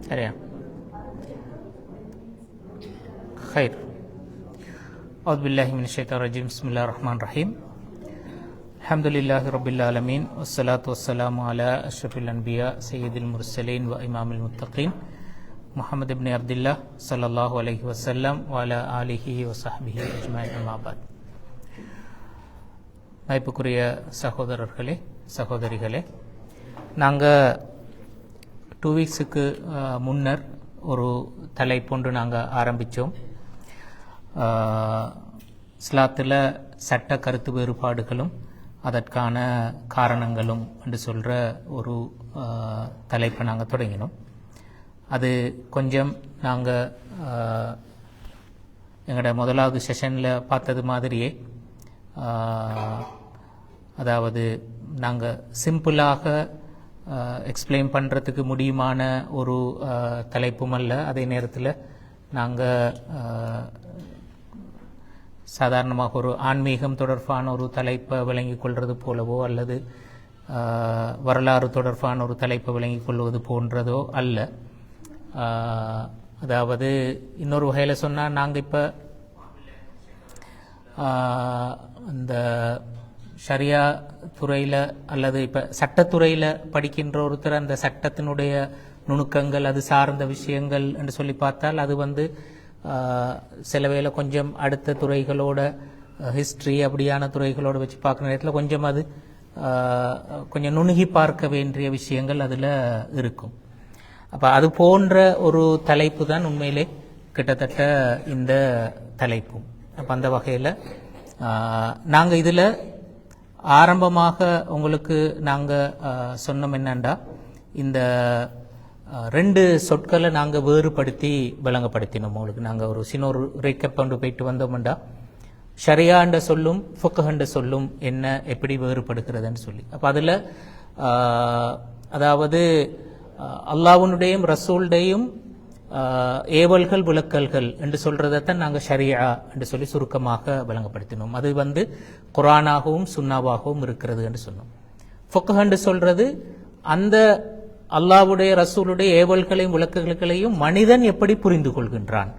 சரியா? خير. أعوذ بالله من الشيطان الرجيم. بسم الله الرحمن الرحيم. الحمد لله رب العالمين والصلاة والسلام على أشرف الأنبياء سيد المرسلين وإمام المتقين محمد بن عبد الله صلى الله عليه وسلم وعلى آله وصحبه أجمعين. أما بعد. மதிப்புக்குரிய சகோதரர்களே சகோதரிகளே, நாங்கள் 2 வீக்ஸுக்கு முன்னர் ஒரு தலைப்பொன்று நாங்கள் ஆரம்பித்தோம். இஸ்லாத்தில் சட்ட கருத்து வேறுபாடுகளும் அதற்கான காரணங்களும் என்று சொல்கிற ஒரு தலைப்பை நாங்கள் தொடங்கினோம். அது கொஞ்சம் நாங்கள் எங்களோட முதலாவது செஷனில் பார்த்தது மாதிரியே, அதாவது நாங்கள் சிம்பிளாக எக்ஸ்பிளைன் பண்ணுறதுக்கு முடியுமான ஒரு தலைப்பும் அல்ல. அதே நேரத்தில் நாங்கள் சாதாரணமாக ஒரு ஆன்மீகம் தொடர்பான ஒரு தலைப்பை விளங்கிக் கொள்வது போலவோ அல்லது வரலாறு தொடர்பான ஒரு தலைப்பை விளங்கிக் கொள்வது போன்றதோ அல்ல. அதாவது இன்னொரு வகையில் சொன்னால், நாங்கள் இப்போ அந்த ஷரியா துறையில் அல்லது இப்போ சட்டத்துறையில் படிக்கின்ற ஒருத்தர் அந்த சட்டத்தினுடைய நுணுக்கங்கள், அது சார்ந்த விஷயங்கள் என்று சொல்லி பார்த்தால், அது சில வேளை கொஞ்சம் அடுத்த துறைகளோட ஹிஸ்ட்ரி அப்படியான துறைகளோடு வச்சு பார்க்குற நேரத்தில் கொஞ்சம் அது கொஞ்சம் நுணுகி பார்க்க வேண்டிய விஷயங்கள் அதில் இருக்கும். அப்போ அது போன்ற ஒரு தலைப்பு தான் உண்மையிலே கிட்டத்தட்ட இந்த தலைப்பும். அப்போ அந்த வகையில் நாங்கள் இதில் ஆரம்பமாக உங்களுக்கு நாங்கள் சொன்னோம் என்னண்டா, இந்த 2 சொற்களை நாங்கள் வேறுபடுத்தி விளங்கப்படுத்தினோம். உங்களுக்கு நாங்கள் ஒரு சின்ன ஒரு ரீக்கப் கொண்டு போயிட்டு வந்தோம்டா, ஷரியாண்ட சொல்லும் ஃபுக்ஹ்ன்ற சொல்லும் என்ன எப்படி வேறுபடுகிறதுன்னு சொல்லி. அப்போ அதில் அதாவது அல்லாஹ்வுடையும் ரசூலுடையும் ஏவல்கள் விளக்கல்கள் என்று சொல்றதைத்தான் நாங்கள் ஷரியா என்று சொல்லி சுருக்கமாக விளங்கப்படுத்தினோம். அது குர்ஆனாகவும் சுன்னாவாகவும் இருக்கிறது என்று சொன்னோம். ஃபுக்ஹ் சொல்றது அந்த அல்லாஹ்வுடைய ரசூலுடைய ஏவல்களையும் விளக்குகளையும் மனிதன் எப்படி புரிந்து கொள்கின்றான்,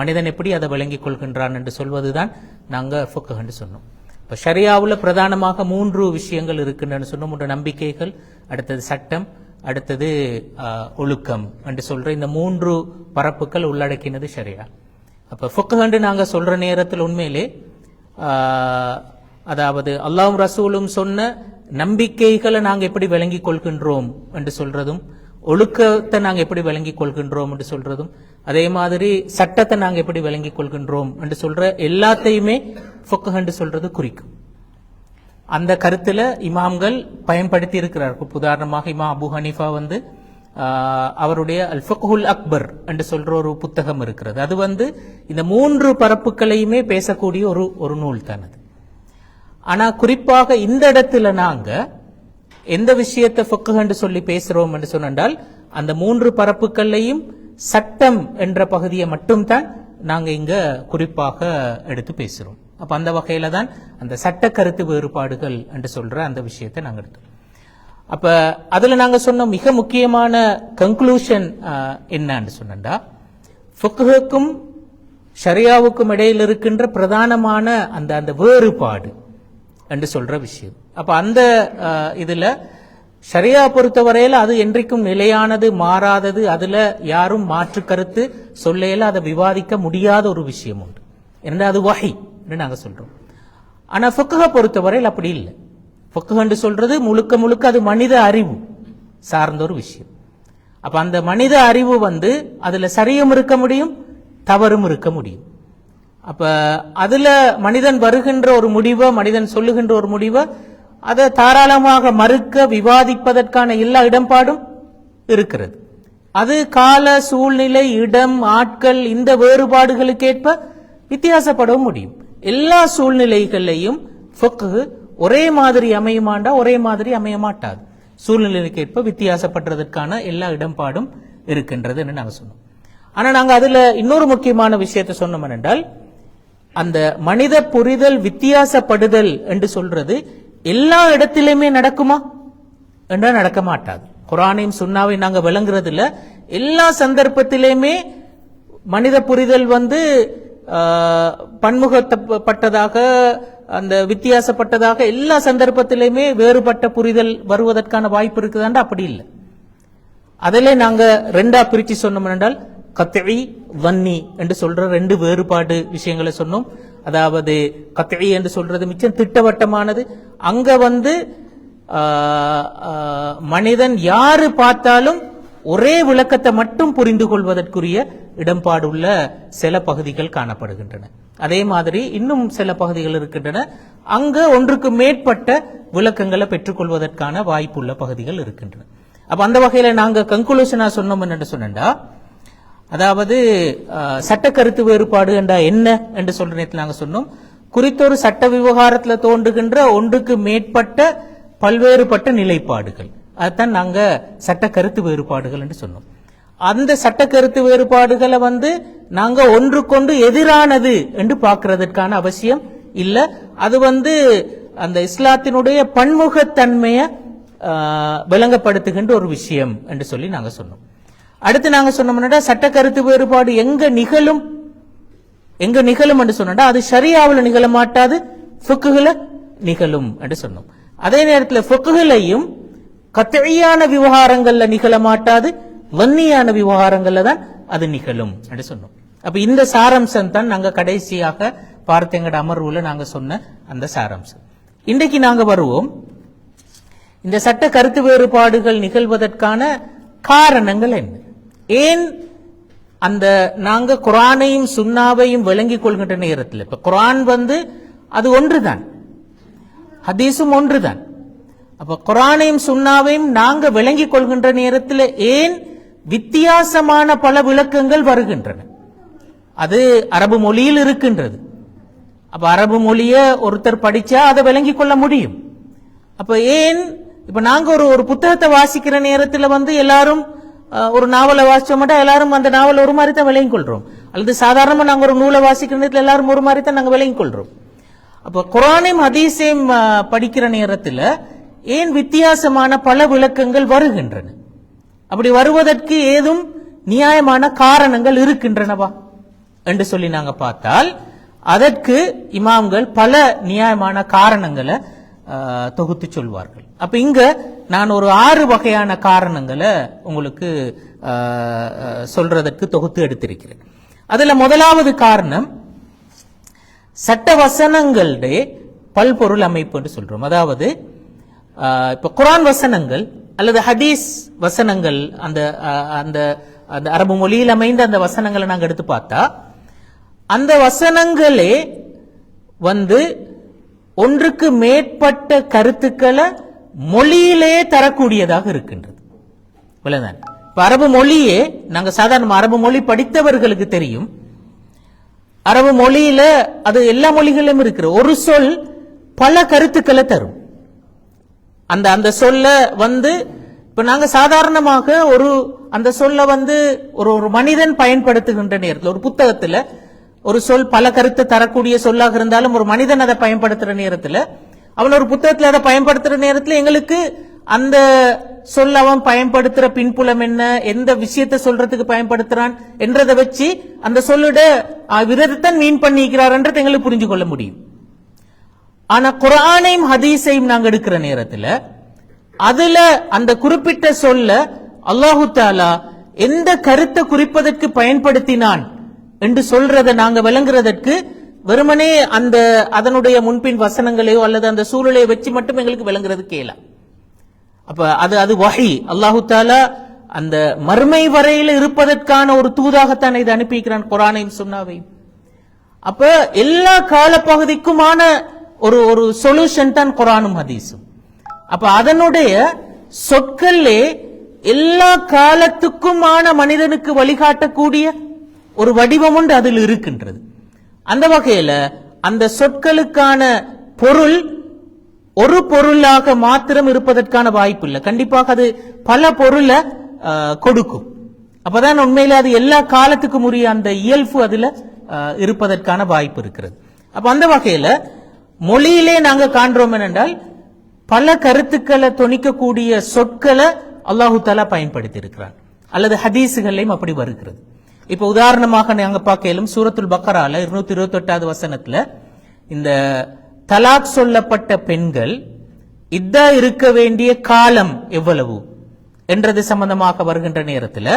மனிதன் எப்படி அதை விளங்கிக் கொள்கின்றான் என்று சொல்வதுதான் நாங்கள் ஃபுக்ஹ் சொன்னோம். இப்போ ஷரியாவில் பிரதானமாக 3 விஷயங்கள் இருக்குன்னு சொன்னோம். 3 நம்பிக்கைகள், அடுத்தது சட்டம், அடுத்தது ஒழுக்கம் என்று சொல்ற இந்த 3 பரப்புகள் உள்ளடக்கினது ஷரியா. அப்ப ஃபுக்ஹ் நாங்க சொல்ற நேரத்தில் உண்மையிலே அதாவது அல்லாஹ்வும் ரசூலும் சொன்ன நம்பிக்கைகளை நாங்க எப்படி விளங்கிக் கொள்கின்றோம் என்று சொல்றதும், ஒழுக்கத்தை நாங்க எப்படி விளங்கிக் கொள்கின்றோம் என்று சொல்றதும், அதே மாதிரி சட்டத்தை நாங்க எப்படி விளங்கிக் கொள்கின்றோம் என்று சொல்ற எல்லாத்தையுமே ஃபுக்ஹ் சொல்றது குறிக்கும். அந்த கருத்துல இமாம்கள் பயன்படுத்தி இருக்கிறார்கள். உதாரணமாக இமாம் அபு ஹனீஃபா அவருடைய அல் ஃபிக்ஹுல் அக்பர் என்று சொல்ற ஒரு புத்தகம் இருக்கிறது. அது இந்த 3 பரப்புகளையுமே பேசக்கூடிய ஒரு நூல் தான் அது. ஆனா குறிப்பாக இந்த இடத்துல நாங்க எந்த விஷயத்தை ஃபுக்ஹ் என்று சொல்லி பேசுறோம் என்று சொன்னால், அந்த 3 பரப்புகளையும் சட்டம் என்ற பகுதியை மட்டும்தான் நாங்க இங்க குறிப்பாக எடுத்து பேசுறோம். அப்ப அந்த வகையில தான் அந்த சட்ட கருத்து வேறுபாடுகள் என்று சொல்ற அந்த விஷயத்தை நாங்க எடுத்தோம். அப்ப அதுல நாங்க சொன்ன மிக முக்கியமான கன்க்ளூஷன் என்னன்னு சொன்னா, ஃபுக்ஹுக்கும் ஷரியாவுக்கும் இடையில் இருக்கின்ற பிரதானமான அந்த வேறுபாடு என்று சொல்ற விஷயம். அப்ப அந்த இதுல ஷரியா பொறுத்தவரையில அது என்றைக்கும் நிலையானது, மாறாதது, அதுல யாரும் மாற்று கருத்து சொல்லையில அதை விவாதிக்க முடியாத ஒரு விஷயம் உண்டு. ஏன்னா அது வஹி நாங்க சொல்றோம். ஆனா ஃபுக்ஹ் பொறுத்தவரையில் அப்படி இல்லை. ஃபுக்ஹ் சொல்றது முழுக்க முழுக்க அது மனித அறிவு சார்ந்த ஒரு விஷயம். அப்ப அந்த மனித அறிவு அதுல சரியும் இருக்க முடியும், தவறும் இருக்க முடியும். அப்ப அதுல மனிதன் வருகின்ற ஒரு முடிவை, மனிதன் சொல்லுகின்ற ஒரு முடிவை அதை தாராளமாக மறுக்க விவாதிப்பதற்கான எல்லா இடம்பாடும் இருக்கிறது. அது கால சூழ்நிலை, இடம், ஆட்கள், இந்த வேறுபாடுகளுக்கேற்ப வித்தியாசப்படவும் முடியும். எல்லா சூழ்நிலைகளையும் ஃபுக்ஹ் ஒரே மாதிரி அமையுமாண்டா ஒரே மாதிரி அமைய மாட்டாது. சூழ்நிலைக்கேற்ப வித்தியாசப்படுறதுக்கான எல்லா இடம்பாடும் இருக்கின்றது என்று நாங்க சொன்னோம். ஆனா நாங்க அதுல இன்னொரு முக்கியமான விஷயத்தை சொன்னோம் என்றால், அந்த மனித புரிதல் வித்தியாசப்படுதல் என்று சொல்றது எல்லா இடத்திலுமே நடக்குமா என்றால் நடக்க மாட்டாது. குர்ஆனையும் சுன்னாவை நாங்க விளங்குறதுல எல்லா சந்தர்ப்பத்திலேயுமே மனித புரிதல் பன்முகப்பட்டதாக, அந்த வித்தியாசப்பட்டதாக, எல்லா சந்தர்ப்பத்திலேயுமே வேறுபட்ட புரிதல் வருவதற்கான வாய்ப்பு இருக்குதாண்டா? அப்படி இல்லை. அதிலே நாங்க ரெண்டா பிரிச்சு சொன்னோம் என்றால் கத்இ வன்னி என்று சொல்ற ரெண்டு வேறுபாடு விஷயங்களை சொன்னோம். அதாவது கத்இ என்று சொல்றது மிச்சம் திட்டவட்டமானது. அங்க மனிதன் யாரு பார்த்தாலும் ஒரே விளக்கத்தை மட்டும் புரிந்து கொள்வதற்குரிய இடம்பாடுள்ள சில பகுதிகள் காணப்படுகின்றன. அதே மாதிரி இன்னும் சில பகுதிகள் இருக்கின்றன, அங்க ஒன்றுக்கு மேற்பட்ட விளக்கங்களை பெற்றுக்கொள்வதற்கான வாய்ப்புள்ள பகுதிகள் இருக்கின்றன. அப்ப அந்த வகையில நாங்க கன்க்ளூஷனா சொன்னோம் என்று சொன்னா, அதாவது சட்ட கருத்து வேறுபாடு என்றா என்ன என்று சொல்ற நேரத்தில் நாங்க சொன்னோம், குறித்தொரு சட்ட விவகாரத்தில் தோன்றுகின்ற ஒன்றுக்கு மேற்பட்ட பல்வேறுபட்ட நிலைப்பாடுகள், அதுதான் நாங்க சட்ட கருத்து வேறுபாடுகள் என்று சொன்னோம். அந்த சட்ட கருத்து வேறுபாடுகளை நாங்க ஒன்றுக்கொண்டு எதிரானது என்று பார்க்கிறதுக்கான அவசியம் இல்ல. அது அந்த இஸ்லாத்தினுடைய பன்முகத்தன்மையை விளங்கப்படுத்துகின்ற ஒரு விஷயம் என்று சொல்லி நாங்க சொன்னோம். அடுத்து நாங்க சொன்னோம்னா, சட்ட கருத்து வேறுபாடு எங்க நிகழும் என்று சொன்னா அது ஷரியாவுல நிகழ மாட்டாது, ஃபிக்ஹ்ல நிகழும் என்று சொன்னோம். அதே நேரத்தில் ஃபிக்ஹ்லயும் கத்இயான விவகாரங்கள்ல நிகழ மாட்டாது, வன்னியான விவகாரங்கள்ல தான் அது நிகழும் என்று சொன்னோம். அப்ப இந்த சாராம்சம் தான் நாங்க கடைசியாக பார்த்த எங்கட அமர்வுல நாங்க சொன்ன அந்த சாராம்சம். இன்றைக்கு நாங்க வருவோம், இந்த சட்ட கருத்து வேறுபாடுகள் நிகழ்வதற்கான காரணங்கள் என்ன, ஏன் நாங்க குர்ஆனையும் சுன்னாவையும் விளங்கிக் கொள்கின்ற நேரத்தில், இப்ப குர்ஆன் அது ஒன்றுதான், ஹதீஸும் ஒன்றுதான். அப்ப குர்ஆனையும் சுன்னாவையும் நாங்க விளங்கிக் கொள்கின்ற நேரத்தில் ஏன் வித்தியாசமான பல விளக்கங்கள் வருகின்றன? அது அரபு மொழியில் இருக்கின்றது. அப்ப அரபு மொழிய ஒருத்தர் படிச்சா அதை விளங்கிக் கொள்ள முடியும். அப்ப ஏன் இப்ப நாங்க ஒரு புத்தகத்தை வாசிக்கிற நேரத்தில் எல்லாரும் ஒரு நாவலை வாசிச்சோம்னா எல்லாரும் அந்த நாவல் ஒரு மாதிரி தான் விளங்கிக் கொள்றோம், அல்லது சாதாரணமா நாங்க ஒரு நூலை வாசிக்கிற நேரத்தில் எல்லாரும் ஒரு மாதிரி தான் நாங்க விளங்கிக் கொள்றோம். அப்ப குர்ஆனையும் ஹதீஸையும் படிக்கிற நேரத்தில் ஏன் வித்தியாசமான பல விளக்கங்கள் வருகின்றன? அப்படி வருவதற்கு ஏதும் நியாயமான காரணங்கள் இருக்கின்றனவா என்று சொல்லி நாங்க பார்த்தால், அதற்கு இமாம்கள் பல நியாயமான காரணங்களை தொகுத்து சொல்வார்கள். அப்ப இங்க நான் ஒரு 6 வகையான காரணங்களை உங்களுக்கு சொல்றதற்கு தொகுத்து எடுத்திருக்கிறேன். அதுல முதலாவது காரணம் சட்ட வசனங்களுடைய பல்பொருள் அமைப்பு என்று சொல்றோம். அதாவது இப்ப குர்ஆன் வசனங்கள் அல்லது ஹதீஸ் வசனங்கள், அந்த அந்த அந்த அரபு மொழியில் அமைந்த அந்த வசனங்களை நாங்க எடுத்து பார்த்தா, அந்த வசனங்களே ஒன்றுக்கு மேற்பட்ட கருத்துக்களை மொழியிலே தரக்கூடியதாக இருக்கின்றது. இப்ப அரபு மொழியே, நாங்க சாதாரண அரபு மொழி படித்தவர்களுக்கு தெரியும், அரபு மொழியில அது எல்லா மொழிகளிலும் இருக்கிற ஒரு சொல் பல கருத்துக்களை தரும். அந்த சொல்ல இப்ப நாங்க சாதாரணமாக அந்த சொல்ல ஒரு மனிதன் பயன்படுத்துகின்ற நேரத்தில், ஒரு புத்தகத்துல ஒரு சொல் பல கருத்தை தரக்கூடிய சொல்லாக இருந்தாலும் ஒரு மனிதன் அதை பயன்படுத்துற நேரத்தில், அவன் ஒரு புத்தகத்தில் அதை பயன்படுத்துற நேரத்தில் எங்களுக்கு அந்த சொல்ல அவன் பயன்படுத்துற பின்புலம் என்ன, எந்த விஷயத்தை சொல்றதுக்கு பயன்படுத்துறான் என்றதை வச்சு அந்த சொல்லுட விதத்தான் மீன் பண்ணிக்கிறார்ன்றது எங்களுக்கு புரிஞ்சு கொள்ள முடியும். ஆனா குர்ஆனையும் ஹதீஸையும் நாங்க எடுக்கிற நேரத்தில் அதுல அந்த குறிப்பிட்ட சொல்ல அல்லாஹு தஆலா எந்த கருத்தை குறிப்பதற்கு பயன்படுத்தினான் என்று சொல்றதை நாங்க விளங்குறதற்கு வெறுமனே அதனுடைய முன்பின் வசனங்களையோ அல்லது அந்த சூழலையோ வச்சு மட்டும் எங்களுக்கு விளங்குறது கேலாம். அப்ப அது வஹி, அல்லாஹு தஆலா அந்த மறுமை வரையில இருப்பதற்கான ஒரு தூதாகத்தான் இதை அனுப்பிக்கிறான் குர்ஆனையும் சுன்னாவையும். அப்ப எல்லா காலப்பகுதிக்குமான ஒரு சொல்யூஷன் தான் குர்ஆனும் ஹதீஸும். அப்ப அதனுடைய சொற்களே எல்லா காலத்துக்குமான மனிதனுக்கு வழிகாட்டக்கூடிய ஒரு வடிவம் ஒன்று அதில் இருக்கின்றது. அந்த வகையில அந்த சொற்களுக்கான பொருள் ஒரு பொருளாக மாத்திரம் இருப்பதற்கான வாய்ப்பு இல்லை, கண்டிப்பாக அது பல பொருளை கொடுக்கும். அப்பதான் உண்மையில அது எல்லா காலத்துக்கும் உரிய அந்த இயல்பு அதுல இருப்பதற்கான வாய்ப்பு இருக்கிறது. அப்ப அந்த வகையில மொழியிலே நாங்க காண்றோம் என்றால் பல கருத்துக்களை தொனிக்கக்கூடிய சொற்களை அல்லாஹு தஆலா பயன்படுத்தி இருக்கிறான். அல்லது ஹதீஸுகளையும் அப்படி வருகிறது. இப்ப உதாரணமாக நாங்க பார்க்கலும் சூரத்துல் பக்கரால 228வது வசனத்துல இந்த தலாக் சொல்லப்பட்ட பெண்கள் இதா இருக்க வேண்டிய காலம் எவ்வளவு என்றது சம்பந்தமாக வருகின்ற நேரத்தில்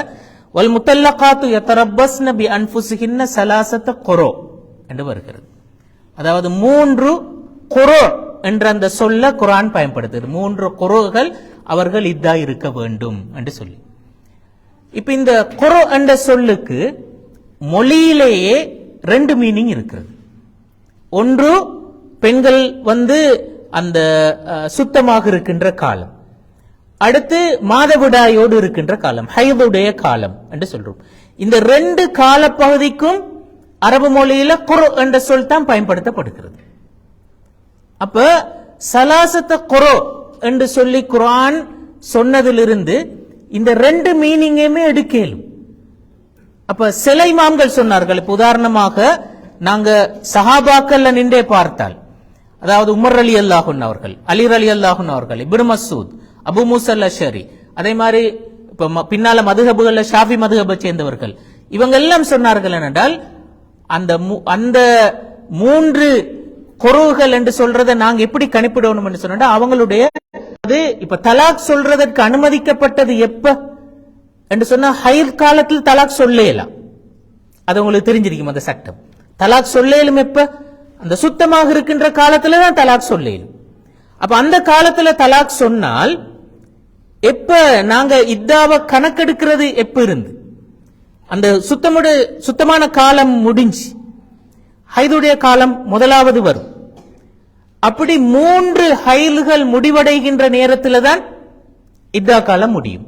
வல் முத்தல்லகாத்து யதரப்பஸ்ன பி அன்ஃபுஸிஹின்ன ஸலாஸத குரூ என்று வருகிறது. அதாவது 3 குரூ என்ற அந்த சொல்ல குர்ஆன் பயன்படுத்துது. 3 குரூகள் அவர்கள் இதா இருக்க வேண்டும் என்று சொல்லி. இப்ப இந்த குரூ என்ற சொல்லுக்கு மொழியிலேயே 2 மீனிங் இருக்கிறது. ஒன்று பெண்கள் அந்த சுத்தமாக இருக்கின்ற காலம், அடுத்து மாதவிடாயோடு இருக்கின்ற காலம், ஹைதுடைய காலம் என்று சொல்றோம். இந்த 2 கால பகுதிக்கும் அரபு மொழியில குரு என்ற சொல் தான் பயன்படுத்தப்படுகிறது. அப்ப சலாசத்த குரு என்று சொல்லி குர்ஆன் சொன்னதிலிருந்து இந்த 2 மீனிங்குமே எடுக்கலும். அப்ப சில இமாம்கள் சொன்னார்கள். இப்ப உதாரணமாக நாங்க சஹாபாக்கள்ல நின்றே பார்த்தால், அதாவது உமர் ரலியல்லாஹு அன்ஹு அவர்கள், அலி ரலியல்லாஹு அன்ஹு அவர்கள், இப்னு மஸ்ஊத், அபு மூஸா அல்-அஷ்அரி, அதே மாதிரி இப்ப பின்னால மதுஹபுகள்ல ஷாஃபி மதுஹபை சேர்ந்தவர்கள், இவங்க எல்லாம் சொன்னார்கள் என்றால் அந்த 3 குரூகள் என்று சொல்றதை நாங்க எப்படி கணிப்பிடணும் என்று சொன்னா அவங்களுடைய இப்ப தலாக் சொல்றதற்கு அனுமதிக்கப்பட்டது எப்ப என்று சொன்னா ஹைத் காலத்தில் தலாக் சொல்லலாம். அது உங்களுக்கு தெரிஞ்சிருக்கும் அந்த சட்டம். தலாக் சொல்லேலும் எப்ப அந்த சுத்தமாக இருக்கின்ற காலத்துல தான் தலாக் சொல்லேலும். அப்ப அந்த காலத்துல தலாக் சொன்னால் எப்ப நாங்க இத்தாவை கணக்கெடுக்கிறது எப்ப இருந்து அந்த சுத்தமான காலம் முடிஞ்சு ஹைதுடைய காலம் முதலாவது வரும். அப்படி 3 ஹைல்கள் முடிவடைகின்ற நேரத்தில் தான் இத்தா காலம் முடியும்.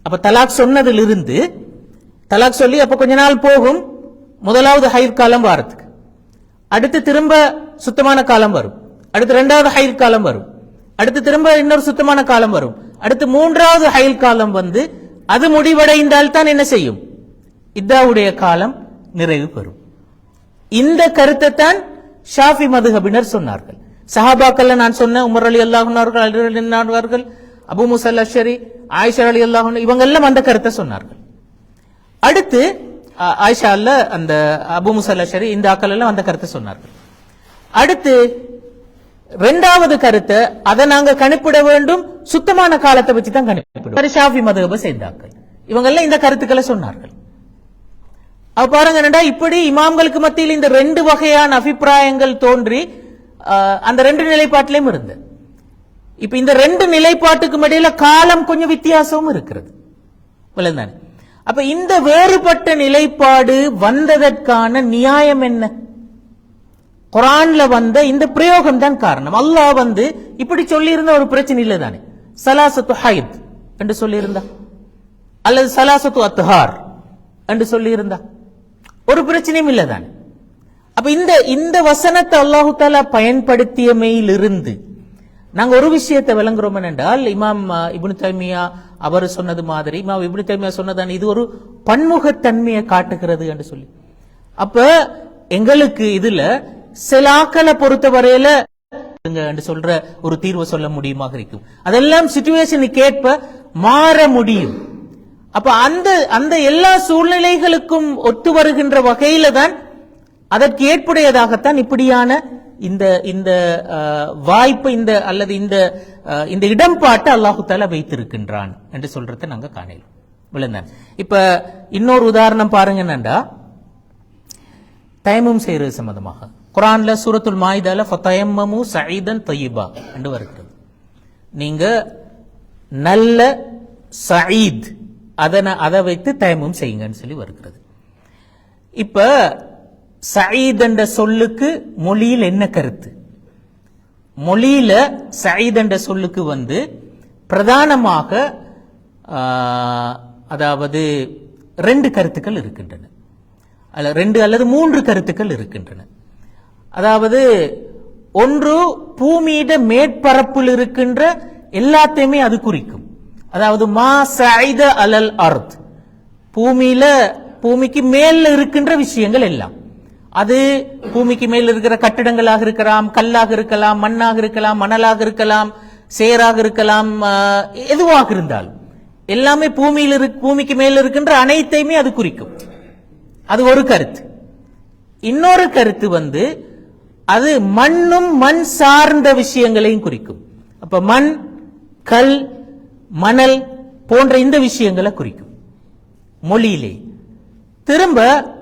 அப்ப தலாக் சொன்னதிலிருந்து தலாக் சொல்லி அப்ப கொஞ்ச நாள் போகும் முதலாவது ஹைல் காலம் வாரத்துக்கு, அடுத்து திரும்ப சுத்தமான காலம் வரும், அடுத்து 2வது ஹைல் காலம் வரும், அடுத்து திரும்ப இன்னொரு சுத்தமான காலம் வரும், அடுத்து 3வது ஹைல் காலம் அது முடிவடைந்தால் தான் என்ன செய்யும், இத்தாவுடைய காலம் நிறைவு பெறும். இந்த கருத்தை தான் ஷாஃபி மதுஹபினர் சொன்னார்கள். சஹாபாக்கள்ல நான் சொன்ன உமர் ரலியல்லாஹு அன்ஹு அவர்கள், அலி ரலியல்லாஹு அன்ஹு அவர்கள், அபு மூஸா அல்-அஷ்அரி, ஆயிஷா ரலியல்லாஹு அன்ஹா இவங்க எல்லாம் அந்த கருத்தை சொன்னார்கள். அடுத்து ஆயிஷா அல்ல அந்த அபு மூஸா அல்-அஷ்அரி இந்த ஆக்கள் எல்லாம் அந்த கருத்தை சொன்னார்கள். அடுத்து 2வது கருத்தை அதை நாங்க கணிப்பிட வேண்டும் சுத்தமான காலத்தை வச்சு தான் கணிப்பிடுவோம். ஷாஃபி மதுஹபை சேர்ந்தார்கள். இவங்க எல்லாம் இந்த கருத்துக்களை சொன்னார்கள். பாருங்க, இப்படி இமாம்களுக்கு மத்தியில் இந்த 2 வகையான அபிப்பிராயங்கள் தோன்றி அந்த 2 நிலைப்பாட்டிலையும் இருந்து இப்ப இந்த 2 நிலைப்பாட்டுக்கும் இடையில காலம் கொஞ்சம் வித்தியாசமும் இருக்கிறது. அப்ப இந்த வேறுபட்ட நிலைப்பாடு வந்ததற்கான நியாயம் என்ன? குர்ஆன்ல வந்த இந்த பிரயோகம் தான் காரணம். அல்லாஹ் இப்படி சொல்லி இருந்த ஒரு பிரச்சனை இல்லை தானே. சலாசத்து ஹைத் என்று சொல்லி இருந்தா அல்லது சலாசத்து அத்ஹார் என்று சொல்லி இருந்தா ஒரு பிரச்சனையும் இல்லை தானே. அப்ப இந்த வசனத்தை அல்லாஹு தஆலா பயன்படுத்தியமையிலிருந்து நாங்க ஒரு விஷயத்தை விளங்குறோம் என்றால், இமாம் இப்னு தைமியா அவர் சொன்னது மாதிரி, இமாம் இப்னு தைமியா சொன்னதான இது ஒரு பன்முகத்தன்மையை காட்டுகிறது என்று சொல்லி. அப்ப எங்களுக்கு இதுல சிலாக்களை பொறுத்தவரையில என்று சொல்ற ஒரு தீர்வு சொல்ல முடியுமாக இருக்கும். அதெல்லாம் சிச்சுவேஷனுக்கு ஏற்ப மாற முடியும். அப்ப அந்த எல்லா சூழ்நிலைகளுக்கும் ஒத்து வருகின்ற வகையில தான் அதற்கு ஏற்புடையதாகத்தான் இப்படியான இந்த வாய்ப்பு அல்லது இந்த இடம்பாட்டை அல்லாஹு தஆலா வைத்திருக்கின்றான் என்று சொல்றதை நாங்க காணலாம். விளந்தான். இப்ப இன்னொரு உதாரணம் பாருங்க என்னண்டா, தயமும் செய்யறது சம்பந்தமாக குர்ஆன்ல சூரத்துல் மாயிதால ஃபதயம்மமு சஈதன் தய்யிபா என்று வருகிறது. நீங்க நல்ல சஈத் அதை வைத்து தயமும் செய்யுங்கன்னு சொல்லி வருகிறது. இப்ப சஈத் என்ற சொல்லுக்கு மொழியில் என்ன கருத்து? மொழியில சஈத் என்ற சொல்லுக்கு பிரதானமாக அதாவது 2 கருத்துக்கள் இருக்கின்றன, 2 அல்லது 3 கருத்துக்கள் இருக்கின்றன. அதாவது ஒன்று பூமியிட மேற்பரப்பில் இருக்கின்ற எல்லாத்தையுமே அது குறிக்கும். அதாவது மா சஈத அலல் அர்த், பூமிக்கு மேல இருக்கின்ற விஷயங்கள் எல்லாம், அது பூமிக்கு மேல் இருக்கிற கட்டிடங்களாக இருக்கலாம், கல்லாக இருக்கலாம், மண்ணாக இருக்கலாம், மணலாக இருக்கலாம், சேராக இருக்கலாம், எதுவாக இருந்தாலும் எல்லாமே பூமிக்கு மேல இருக்கின்ற அனைத்தையுமே அது குறிக்கும். அது ஒரு கருத்து. இன்னொரு கருத்து அது மண்ணும் மண் சார்ந்த விஷயங்களையும் குறிக்கும். அப்ப மண், கல், மணல் போன்ற இந்த விஷயங்களை குறிக்கும் மொழியிலே. திரும்ப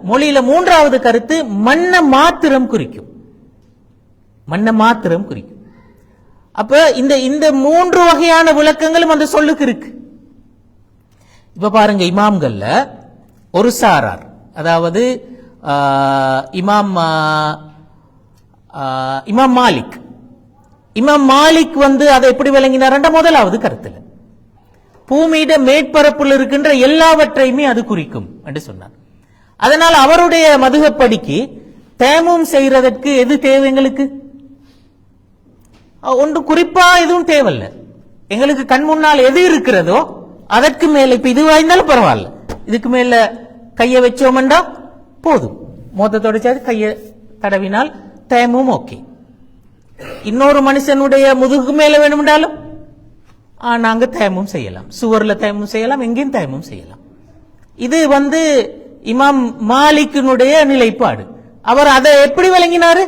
மொழியில மூன்றாவது கருத்து மண்ண மாத்திரம் குறிக்கும். மண்ண மாத்திரம் குறிக்கும். அப்ப இந்த மூன்று வகையான விளக்கங்களும் அந்த சொல்லுக்கு இருக்கு. இப்ப பாருங்க, இமாம்கள்ல ஒரு சாரார், அதாவது இமாம் மாலிக். இமாம் மாலிக் அதை எப்படி விளங்கினார்? முதலாவது கருத்துல பூமியிட மேற்பரப்பில் இருக்கின்ற எல்லாவற்றையுமே அது குறிக்கும் என்று சொன்னார். அதனால் அவருடைய மதுகப்படிக்கு தயமும் செய்யறதற்கு எது தேவை? எங்களுக்கு ஒன்று குறிப்பா எதுவும் தேவையில்லை. எங்களுக்கு கண் முன்னால் எது இருக்கிறதோ அதற்கு மேல, இப்ப இது வாய்ந்தாலும் பரவாயில்ல, இதுக்கு மேல கைய வச்சோம்டா போதும். மோத்த தொடச்சாது கைய தடவினால் தயமும் ஓகே. இன்னொரு மனுஷனுடைய முதுகு மேல வேணும்னாலும் நாங்க தயமும் செய்யலாம். சுவர்ல தயமும் செய்யலாம், எங்கேயும் தயமும் செய்யலாம். இது இமாம் மாலிக்கினுடைய நிலைப்பாடு. அவர் அதை எப்படி விளங்கினாரு?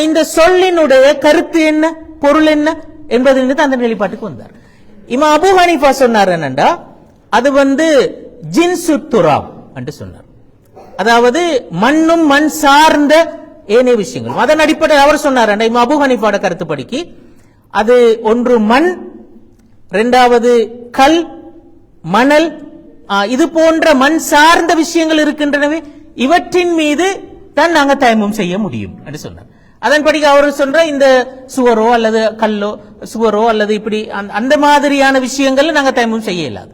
இந்த சொல்லினுடைய கருத்து என்ன, பொருள் என்ன என்பது அந்த நிலைப்பாட்டுக்கு வந்தார். இமாம் அபூ ஹனீஃபா சொன்னார் என்னண்டா, அது ஜின்சு துராப் என்று சொன்னார். அதாவது மண்ணும் மண் சார்ந்த ஏனைய விஷயங்கள். அதன் அடிப்படையில் அவர் சொன்னார், இமாம் அபூ ஹனீஃபாவோட கருத்துப்படிக்கு அது ஒன்று மண், இரண்டாவது கல், மணல், இது போன்ற மண் சார்ந்த விஷயங்கள் இருக்கின்றனவே, இவற்றின் மீது தான் நாங்க தயமும் செய்ய முடியும் என்று சொன்னார். அதன்படி அவர் சொல்ற இந்த சுவரோ அல்லது கல்லோ, சுவரோ அல்லது இப்படி அந்த மாதிரியான விஷயங்கள் நாங்க தயமும் செய்ய இயலாது.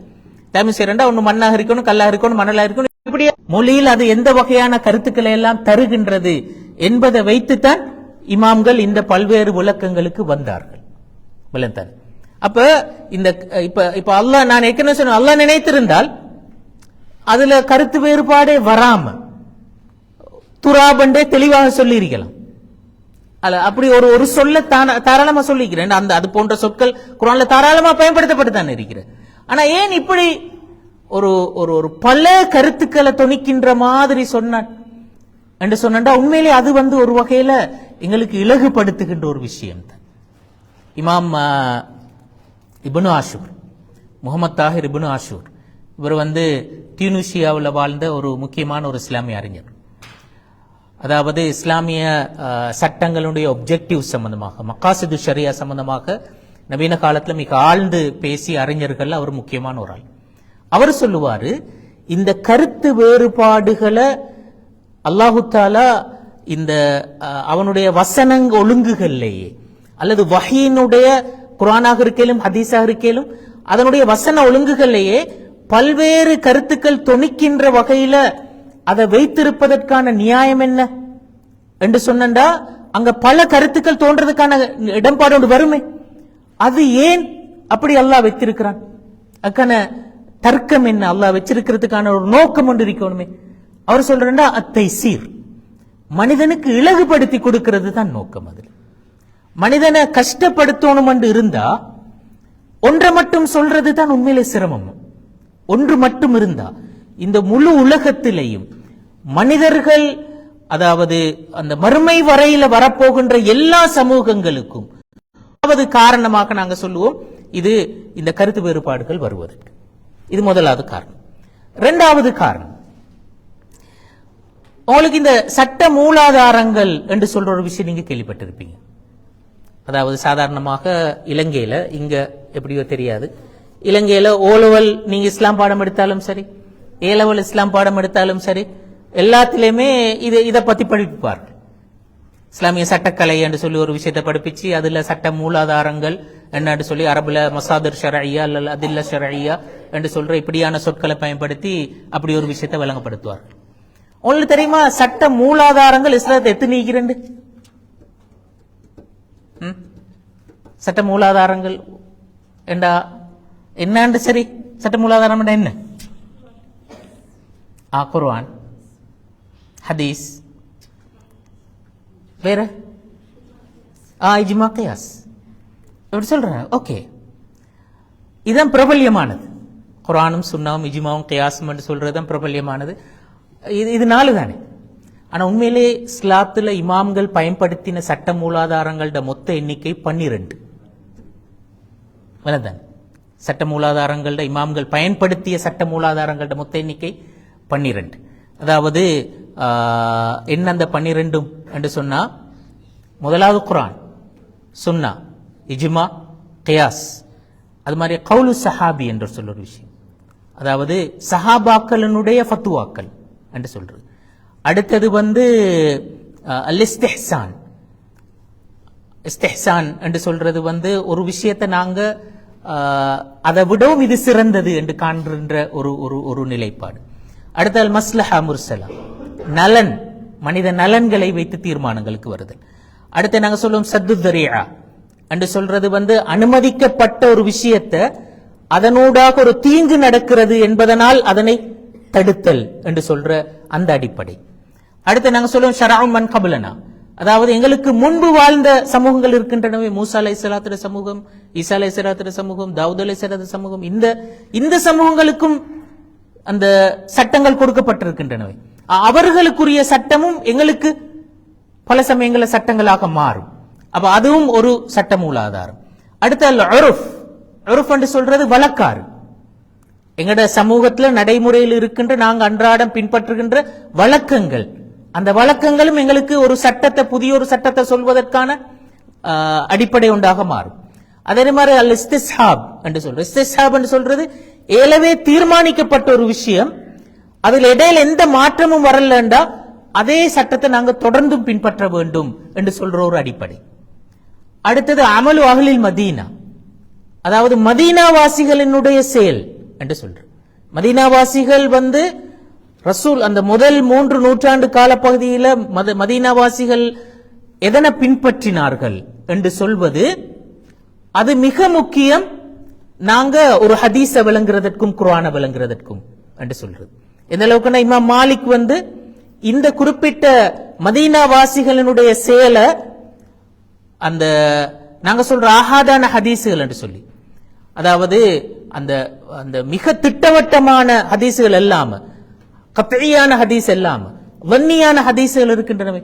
தயமும் செய்யறா ஒன்னு மண்ணாக இருக்கணும், கல்லாக இருக்கணும், மணலாக இருக்கணும். இப்படி மொழியில் அது எந்த வகையான கருத்துக்களை எல்லாம் தருகின்றது என்பதை வைத்துத்தான் இமாம்கள் இந்த பல்வேறு விளக்கங்களுக்கு வந்தார்கள். அப்ப இப்ப அல்லாஹ், நான் ஏற்கனவே சொன்ன, அல்லாஹ் நினைத்திருந்தால் அதுல கருத்து வேறுபாடே வராம துராபண்டே தெளிவாக சொல்லி இருக்கலாம். அப்படி ஒரு சொல்ல தாராளமா சொல்லிக்கிறேன். அது போன்ற சொற்கள் குர்ஆன்ல தாராளமா பயன்படுத்தப்பட்டு தான் இருக்கிறது. ஆனா ஏன் இப்படி ஒரு பல கருத்துக்களை தொனிக்கின்ற மாதிரி சொன்னான் என்று சொன்னா, உண்மையிலே அது ஒரு வகையில எங்களுக்கு இலகுபடுத்துகின்ற ஒரு விஷயம் தான். இமாம் இப்னு ஆஷூர், முகமது தாஹிர் இப்னு ஆஷூர், இவர் டியூனிசியாவில் வாழ்ந்த ஒரு முக்கியமான ஒரு இஸ்லாமிய அறிஞர். அதாவது இஸ்லாமிய சட்டங்களுடைய ஒப்ஜெக்டிவ் சம்பந்தமாக, மக்காசிது ஷரியா சம்பந்தமாக நவீன காலத்தில் மிக ஆழ்ந்து பேசிய அறிஞர்கள் அவர் முக்கியமான ஒரு ஆள். அவர் சொல்லுவாரு, இந்த கருத்து வேறுபாடுகளை அல்லாஹு தாலா இந்த அவனுடைய வசனங்க ஒழுங்குகள்லேயே அல்லது வஹீனுடைய குர்ஆனாக இருக்கேலும் ஹதீஸாக இருக்கேலும் அதனுடைய வசன ஒழுங்குகள்லேயே பல்வேறு கருத்துக்கள் தொனிக்கின்ற வகையில அதை வைத்திருப்பதற்கான நியாயம் என்ன என்று சொன்னா, அங்க பல கருத்துக்கள் தோன்றதுக்கான இடம்பாடு ஒன்று வருமே. அது ஏன் அப்படி அல்லாஹ் வைத்திருக்கிறான்? அதுக்கான தர்க்கம் என்ன? அல்லாஹ் வச்சிருக்கிறதுக்கான ஒரு நோக்கம் ஒன்று இருக்கணுமே. அவர் சொல்றா, அத்தை சீர், மனிதனுக்கு இலகுபடுத்தி கொடுக்கிறது தான் நோக்கம். அதில் மனிதனை கஷ்டப்படுத்தணும் என்று இருந்தா ஒன்றை மட்டும் சொல்றது தான் உண்மையிலே சிரமம். ஒன்று மட்டும் இருந்தா இந்த முழு உலகத்திலேயும் மனிதர்கள், அதாவது அந்த மறுமை வரையில வரப்போகின்ற எல்லா சமூகங்களுக்கும் காரணமாக நாங்க சொல்லுவோம் இது இந்த கருத்து வேறுபாடுகள் வருவதற்கு. இது முதலாவது காரணம். இரண்டாவது காரணம், உங்களுக்கு இந்த சட்ட மூலாதாரங்கள் என்று சொல்ற ஒரு விஷயம் நீங்க கேள்விப்பட்டிருப்பீங்க. அதாவது சாதாரணமாக இலங்கையில, இங்க எப்படியோ தெரியாது, இலங்கையில ஓலவல் நீங்க இஸ்லாம் பாடம் எடுத்தாலும் சரி, ஏலவல் இஸ்லாம் பாடம் எடுத்தாலும் சரி, எல்லாத்திலுமே இதை பத்தி படிப்பார்கள். இஸ்லாமிய சட்டக்கலை என்று சொல்லி ஒரு விஷயத்தை படிப்பிச்சு அதுல சட்ட மூலாதாரங்கள் என்னன்னு சொல்லி அரபுல மசாதர் ஷரஇயா அல்ல அதில்ல ஷரஇயா என்று சொல்ற இப்படியான சொற்களை பயன்படுத்தி அப்படி ஒரு விஷயத்தை விளங்கப்படுத்துவார்கள். உங்களுக்கு தெரியுமா சட்ட மூலாதாரங்கள் இஸ்லாத்தை எத்து நீக்கிறண்டு? சட்ட மூலாதாரங்கள் என்ன? சரி, சட்ட மூலாதாரம் என்ன? குர்ஆன், ஹதீஸ், வேற இஜ்மா, கியாஸ், இப்படி சொல்றேன். ஓகே, இதுதான் பிரபல்யமானது. குர்ஆனும் சுன்னாவும் இஜ்மாவும் கியாஸும் என்று சொல்றதுதான் பிரபல்யமானது. இது 4 தானே. ஆனா உண்மையிலே இஸ்லாத்துல இமாம்கள் பயன்படுத்தின சட்ட மூலாதாரங்களோட மொத்த எண்ணிக்கை 12. தானே. சட்ட மூலாதாரங்களோட இமாம்கள் பயன்படுத்திய சட்ட மூலாதாரங்களோட மொத்த எண்ணிக்கை 12. அதாவது என்ன அந்த 12 என்று சொன்னா, முதலாவது குர்ஆன், சுன்னா, இஜ்மா, கியாஸ், அது மாதிரி கவுலு சஹாபி என்று சொல்ற ஒரு விஷயம், அதாவது சஹாபாக்களினுடைய ஃபத்வாக்கள் என்று சொல்றது. அடுத்தது அல் இஸ்திஹ்சான். இஸ்திஹ்சான் என்று சொல்றது ஒரு விஷயத்தை நாங்க அதை விடவும் இது சிறந்தது என்று காண்கின்ற ஒரு நிலைப்பாடு. அடுத்த அல் மஸ்லஹா முர்சலா, நலன், மனித நலன்களை வைத்து தீர்மானங்களுக்கு வருதல். அடுத்து நாங்க சொல்லுவோம் சத்து தரியா என்று சொல்றது அனுமதிக்கப்பட்ட ஒரு விஷயத்தை அதனூடாக ஒரு தீங்கு நடக்கிறது என்பதனால் அதனை தடுத்தல் என்று சொல்ற அந்த அடிப்படை. அடுத்து நாங்க சொல்லுவோம் ஷரஉ மன் கப்லனா, அதாவது எங்களுக்கு முன்பு வாழ்ந்த சமூகங்கள் இருக்கின்றனவே, மூசா அலைஹிஸ்ஸலாத்துடைய சமூகம், ஈசா அலைஹிஸ்ஸலாத்துடைய சமூகம், தாவூத் அலைஹிஸ்ஸலாத்துடைய சமூகம், இந்த சமூகங்களுக்கும் அந்த சட்டங்கள் கொடுக்கப்பட்டிருக்கின்றனவே, அவர்களுக்குரிய சட்டமும் எங்களுக்கு பல சமயங்கள சட்டங்களாக மாறும். அப்ப அதுவும் ஒரு சட்ட மூலாதாரம். அடுத்து அல் உருஃப். உருஃப் என்று சொல்றது வழக்காறு. எங்கட சமூகத்துல நடைமுறையில் இருக்கின்ற நாங்க அன்றாடம் பின்பற்றுகின்ற வழக்கங்கள், அந்த வழக்கங்களும் எங்களுக்கு ஒரு சட்டத்தை, புதிய ஒரு சட்டத்தை சொல்வதற்கான அடிப்படை உண்டாக மாறும். அதே மாதிரி அல் இஸ்திஸ்ஹாப் என்று சொல்றது. இஸ்திஸ்ஹாப் என்று சொல்றது ஏலவே தீர்மானிக்கப்பட்ட ஒரு விஷயம், அதில் இடையில எந்த மாற்றமும் வரலண்டா அதே சட்டத்தை நாங்க தொடர்ந்தும் பின்பற்ற வேண்டும் என்று சொல்ற ஒரு அடிப்படை. அடுத்தது அமலு அஹ்லில் மதீனா, அதாவது மதீனாவாசிகளினுடைய செயல் என்று சொல்ற. மதீனாவாசிகள் ரசூல் அந்த முதல் 3 நூற்றாண்டு காலப்பகுதியில் மதீனாவாசிகள் எதனை பின்பற்றினார்கள் என்று சொல்வது அது மிக முக்கியம். நாங்க ஒரு ஹதீஸ விளங்குறதற்கும் குர்ஆனை விளங்குறதற்கும் என்று சொல்றது. எந்த அளவுக்குன்னா இமாம் மாலிக் இந்த குறிப்பிட்ட மதீனாவாசிகளினுடைய செயலை அந்த நாங்க சொல்ற ஆஹாதான ஹதீஸுகள் என்று சொல்லி, அதாவது அந்த அந்த மிக திட்டவட்டமான ஹதீஸுகள் இல்லாம, கத்இயான ஹதீஸ் இல்லாம வன்னியான ஹதீஸுகள் இருக்கின்றனவே,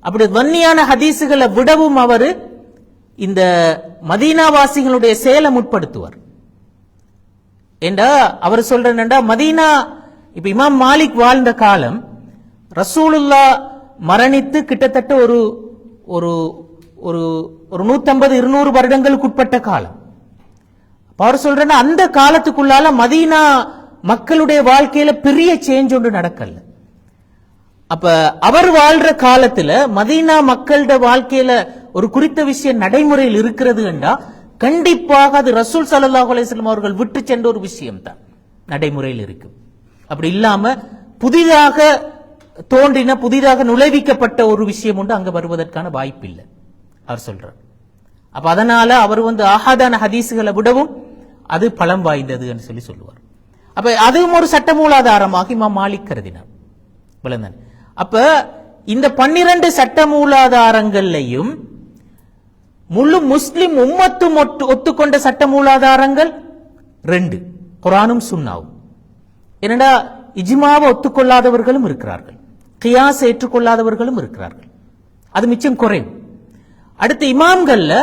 அப்படி வன்னியான ஹதீஸுகளை விடவும் அவர் இந்த மதீனாவாசிகளுடைய செயலை முற்படுத்துவார். ஏண்டா அவர் சொல்றா, மதீனா இப்ப இமாம் மாலிக் வாழ்ந்த காலம் ரசூலுல்லா மரணித்து கிட்டத்தட்ட ஒரு ஒரு ஒரு 150-200 வருடங்களுக்கு உட்பட்ட காலம். அவர் சொல்றேன்னா அந்த காலத்துக்குள்ளால மதீனா மக்களுடைய வாழ்க்கையில பெரிய சேஞ்ச் ஒன்று நடக்கல. அப்ப அவர் வாழ்ற காலத்துல மதீனா மக்களோட வாழ்க்கையில ஒரு குறித்த விஷயம் நடைமுறையில் இருக்கிறது என்றா கண்டிப்பாக அது ரசூல் ஸல்லல்லாஹு அலைஹி வஸல்லம் அவர்கள் விட்டு சென்ற ஒரு விஷயம் தான் நடைமுறையில் இருக்கு. அப்படி இல்லாம புதிதாக தோன்றின, புதிதாக நுழைவிக்கப்பட்ட ஒரு விஷயம் உண்டு அங்க வருவதற்கான வாய்ப்பு இல்லை அவர் சொல்றார். அப்ப அதனால அவர் ஆஹாதான ஹதீஸுகளை விடவும் அது பலம் வாய்ந்தது என்று சொல்லுவார். அப்ப அதுவும் ஒரு சட்ட மூலாதாரமாக இமாம் மாலிக் கருதினார். அப்ப இந்த 12 சட்ட மூலாதாரங்களையும் முழு முஸ்லிம் உம்மத்தும் ஒத்துக்கொண்ட சட்ட மூலாதாரங்கள் 2, குர்ஆனும் சுன்னாவும். என்னடா இஜ்மாவை ஒத்துக்கொள்ளாதவர்களும் இருக்கிறார்கள், கியாஸ் ஏற்றுக்கொள்ளாதவர்களும் இருக்கிறார்கள், அது மிச்சம் குறையும். அடுத்து இமாம்கள்ல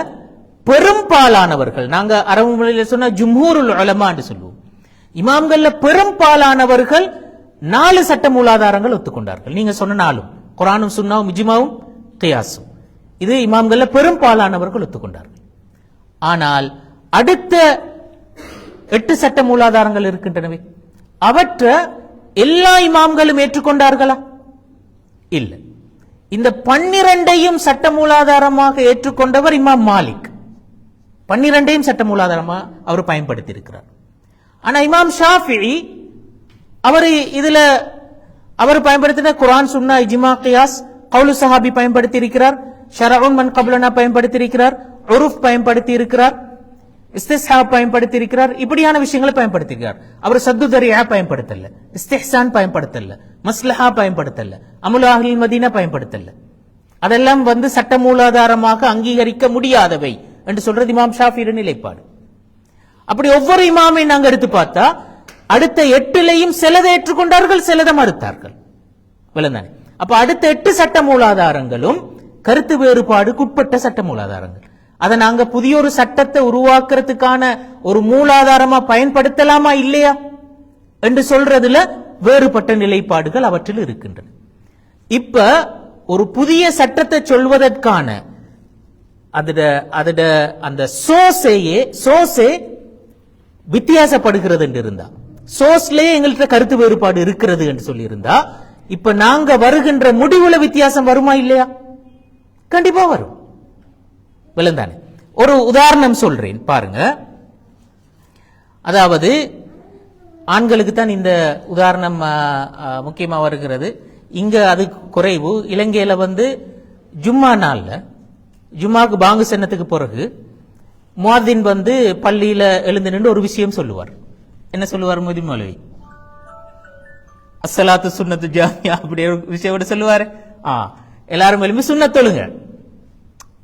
பெரும்பாலானவர்கள், நாங்க அரபு மொழியில சொன்ன ஜும்ஹூருல் உலமா என்று சொல்லுவோம், இமாம்கள்ல பெரும்பாலானவர்கள் 4 சட்ட மூலாதாரங்கள் ஒத்துக்கொண்டார்கள். நீங்க சொன்ன 4, குர்ஆனும் சுன்னாவும் இஜ்மாவும் கியாஸும், இது இமாம்கள்ல பெரும்பாலானவர்கள் ஒத்துக்கொண்டார்கள். ஆனால் அடுத்த 8 சட்ட மூலாதாரங்கள் இருக்கின்றனவே, அவற்றை எல்லா இமாம்களும் ஏற்றுக்கொண்டார்களா? இல்லை. இந்த 12ஐயும் சட்ட மூலாதாரமாக ஏற்றுக்கொண்டவர் இமாம் மாலிக். 12ஐயும் சட்ட மூலாதாரமா அவர் பயன்படுத்தி இருக்கிறார். ஆனா இமாம் ஷாஃபிஈ அவர் பயன்படுத்தின குர்ஆன், சுன்னா, இஜ்மா, கியாஸ், கவுலு சஹாபி பயன்படுத்தி இருக்கிறார், ஷரஉன் மன் கப்லனா பயன்படுத்தி இருக்கிறார், உருஃப் பயன்படுத்தி இருக்கிறார், இஸ்திஸ்ஹாப் பயன்படுத்தி இருக்கிறார், இப்படியான விஷயங்களை பயன்படுத்தி இருக்கிறார். அவர் சத்து தரியா பயன்படுத்தல, இஸ்திஹ்சான் பயன்படுத்தல, மஸ்லஹா பயன்படுத்தல, அமுல் அஹ்லில் மதீனா பயன்படுத்தல. அதெல்லாம் சட்ட மூலாதாரமாக அங்கீகரிக்க முடியாதவை என்று சொல்றது இமாம் ஷாஃபிஈ நிலைப்பாடு. அப்படி ஒவ்வொரு இமாமை நாங்க எடுத்து பார்த்தா அடுத்த 8லையும் சிலதை ஏற்றுக்கொண்டார்கள், சிலதை மறுத்தார்கள். விளந்தானே? அப்ப அடுத்த 8 சட்ட மூலாதாரங்களும் கருத்து வேறுபாடுக்கு உட்பட்ட சட்ட மூலாதாரங்கள். அதை நாங்க புதிய ஒரு சட்டத்தை உருவாக்குறதுக்கான ஒரு மூலாதாரமா பயன்படுத்தலாமா இல்லையா என்று சொல்றதுல வேறுபட்ட நிலைப்பாடுகள் அவற்றில் இருக்கின்றன. இப்ப ஒரு புதிய சட்டத்தை சொல்வதற்கான அந்த சோர்ஸே வித்தியாசப்படுகிறது என்று இருந்தா, சோர்ஸ்லயே எங்கள்கிட்ட கருத்து வேறுபாடு இருக்கிறது என்று சொல்லி இருந்தா, இப்ப நாங்க வருகின்ற முடிவுல வித்தியாசம் வருமா இல்லையா? கண்டிப்பா வரும். விளந்தானே? ஒரு உதாரணம் சொல்றேன் பாருங்க. அதாவது ஆண்களுக்கு தான் இந்த உதாரணம் முக்கியமா வருகிறது. இங்க அது குறைவு. இலங்கையில ஜும்மா நாள்ல ஜும்மாவுக்கு பாங்கு சென்னத்துக்கு பிறகு முஅத்தின் பள்ளியில எழுந்து நின்று ஒரு விஷயம் சொல்லுவார். என்ன சொல்லுவார் முஅத்தின் மௌலவி? அஸ்ஸலாத்து சுன்னத்து ஜாமியா அப்படி ஒரு விஷயம் சொல்லுவாரு. எல்லாரும் எழுப்பி சுன்னத் தொழுங்க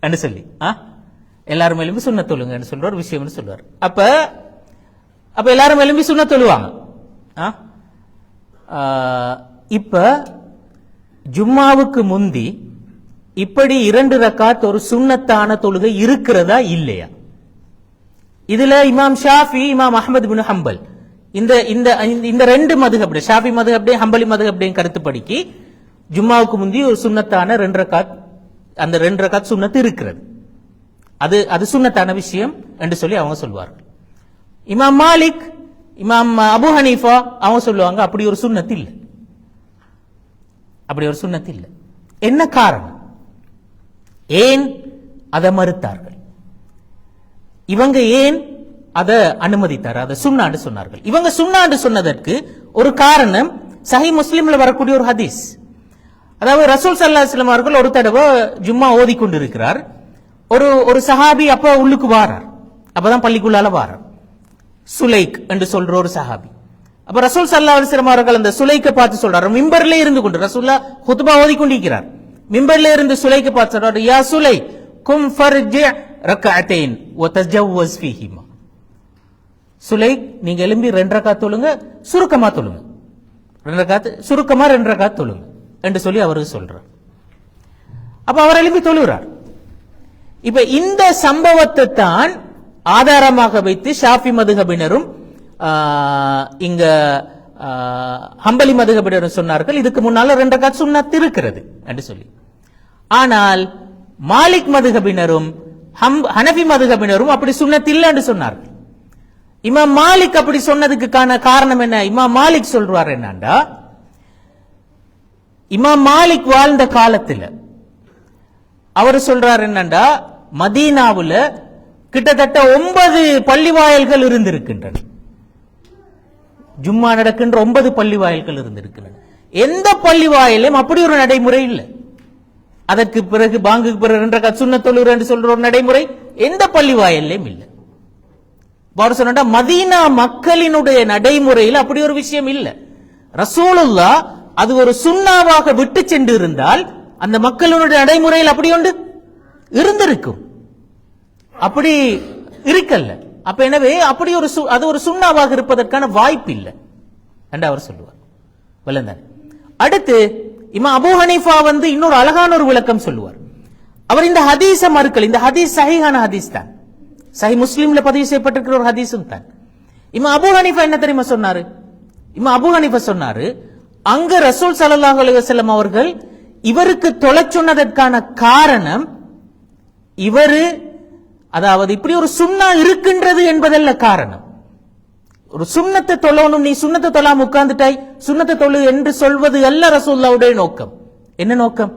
என்று சொல்லி, எல்லாரும் எழுப்பி சுன்னத் தொழுங்க சொல்ற ஒரு விஷயம் சொல்லுவார். அப்ப எல்லாரும் எழுப்பி சுன்னத் தொழுவாங்க. இப்ப ஜும்மாவுக்கு முந்தி இப்படி 2 ரக்காத் ஒரு சுன்னத்தான தொழுகை இருக்கிறதா இல்லையா? இதுல இமாம் ஷாஃபி, இமாம் அஹ்மத் பின் ஹம்பல் இந்த 2 மதுஹப், ஷாஃபி மதுஹப், ஹம்பலி மதுஹப் கருத்துப்படிக்கு ஜும்மாவுக்கு முந்தி ஒரு சுன்னத்தான 2 ரக்காத், அந்த 2 ரக்காத் சுன்னத்து இருக்கிறது. அது சுன்னத்தான விஷயம் என்று சொல்லி அவங்க சொல்வார்கள். இமாம் மாலிக், இமாம் அபு ஹனீஃபா அவங்க சொல்லுவாங்க அப்படி ஒரு சுன்னத்து இல்லை, அப்படி ஒரு சுன்னத்து இல்லை. என்ன காரணம்? ஏன் அதை மறுத்தார்கள்? இவங்க ஏன் அதை அனுமதித்தார்? அதை சுன்னாண்டு சொன்னார்கள். இவங்க சுன்னாண்டு சொன்னதற்கு ஒரு காரணம் சஹீஹ் முஸ்லிம்ல வரக்கூடிய ஒரு ஹதீஸ். அதாவது ரசூல் ஸல்லல்லாஹு அலைஹி வஸல்லம் அவர்கள் ஒரு தடவை ஜும்மா ஓதி கொண்டிருக்கிறார். ஒரு சஹாபி அப்ப உள்ளுக்கு வாரார். அப்பதான் பள்ளிக்குள்ளால வாரார். சுலைக் என்று சொல்ற ஒரு சஹாபி. அப்ப ரசூல் ஸல்லல்லாஹு அலைஹி வஸல்லம் அவர்கள் அந்த சுலைக்கை பார்த்து சொல்றாரு, மிம்பர்ல இருந்து கொண்டு ரசூலுல்லாஹ் குத்பா ஓதி கொண்டிருக்கிறார். மிம்பர்ல இருந்து சுலைக்கை பார்த்து சொல்றாரு, யா சுலை கும் ஃபர்ஜி ரக்அத்தைன் வ தஜவ்வஸ் ஃபீஹிமா. சுலைக், நீங்க எழும்பி 2 ரக்காத் தொழுங்க, சுருக்கமா தொழுங்க, 2 ரக்காத் சுருக்கமா 2 ரக்காத் தொழுங்க என்று சொல்லி அவருக்கு சொல்றார். அப்ப அவர் எழுப்பி தொழுகிறார். இப்ப இந்த சம்பவத்தை தான் ஆதாரமாக வைத்து ஷாஃபி மதுஹபினரும் இங்க ஹம்பலி மதுஹபினரும் சொன்னார்கள் இதுக்கு முன்னால 2 ரக்காத் சுன்னத் இருக்கிறது என்று சொல்லி. ஆனால் மாலிக் மதுஹபினரும் ஹனஃபி மதுஹபினரும் அப்படி சுன்னத் இல்லை என்று சொன்னார்கள். இமாம் மாலிக் அப்படி சொன்னதுக்கு காரணம் என்ன? இமாம் மாலிக் சொல்றார் என்னண்டா, இமாம் மாலிக் வாழ்ந்த காலத்தில் அவர் சொல்றார் என்னண்டா, மதீனாவுல கிட்டத்தட்ட 9 பள்ளி வாயல்கள் இருந்திருக்கின்றன. ஜும்மா நடக்கின்ற 9 பள்ளி வாயல்கள் இருந்திருக்கின்றன. எந்த பள்ளி வாயிலும் அப்படி ஒரு நடைமுறை இல்லை. அதற்கு பிறகு பாங்குக்கு பிறகு 2 ரக்காத் சுன்னத் தொழுகிற என்று சொல்ற ஒரு நடைமுறை எந்த பள்ளி வாயிலும் இல்லை. சொன்னா மதீனா மக்களினுடைய நடைமுறையில் அப்படி ஒரு விஷயம் இல்லை. ரசூலுல்லாஹ் அது ஒரு சுன்னாவாக விட்டு சென்று இருந்தால் அந்த மக்களுடைய நடைமுறையில் அப்படி ஒன்று இருந்திருக்கும். அப்படி இருக்கல்ல. அப்ப எனவே அப்படி அது ஒரு சுன்னாவாக இருப்பதற்கான வாய்ப்பு இல்லை என்று அவர் சொல்லுவார். விளந்தார். அடுத்து இமாம் அபூ ஹனீஃபா இன்னொரு அழகான ஒரு விளக்கம் சொல்லுவார். அவர் இந்த ஹதீஸ மறுக்கல். இந்த ஹதீஸ் சஹீஹான ஹதீஸ் தான், சஹீஹ் முஸ்லிம்ல பதிவு செய்யப்பட்டிருக்கிற ஒரு ஹதீஸும் தான். இமாம் அபூ ஹனீஃபா என்ன தெரியுமா சொன்னாரு? இமாம் அபூ ஹனீஃபா சொன்னாரு, அங்க ரசூல் ஸல்லல்லாஹு அலைஹி வஸல்லம் அவர்கள் இவருக்கு தொழச் சொன்னதற்கான காரணம் இவரு, அதாவது இப்படி ஒரு சுன்னா இருக்கின்றது என்பதல்ல காரணம். ஒரு சுன்னத்தை தொழணும், நீ சுன்னத்தை தொழாம உட்கார்ந்துட்டாய், சுன்னத்தை தொழு என்று சொல்வது அல்ல ரசூலுல்லாஹ்வுடைய நோக்கம். என்ன நோக்கம்?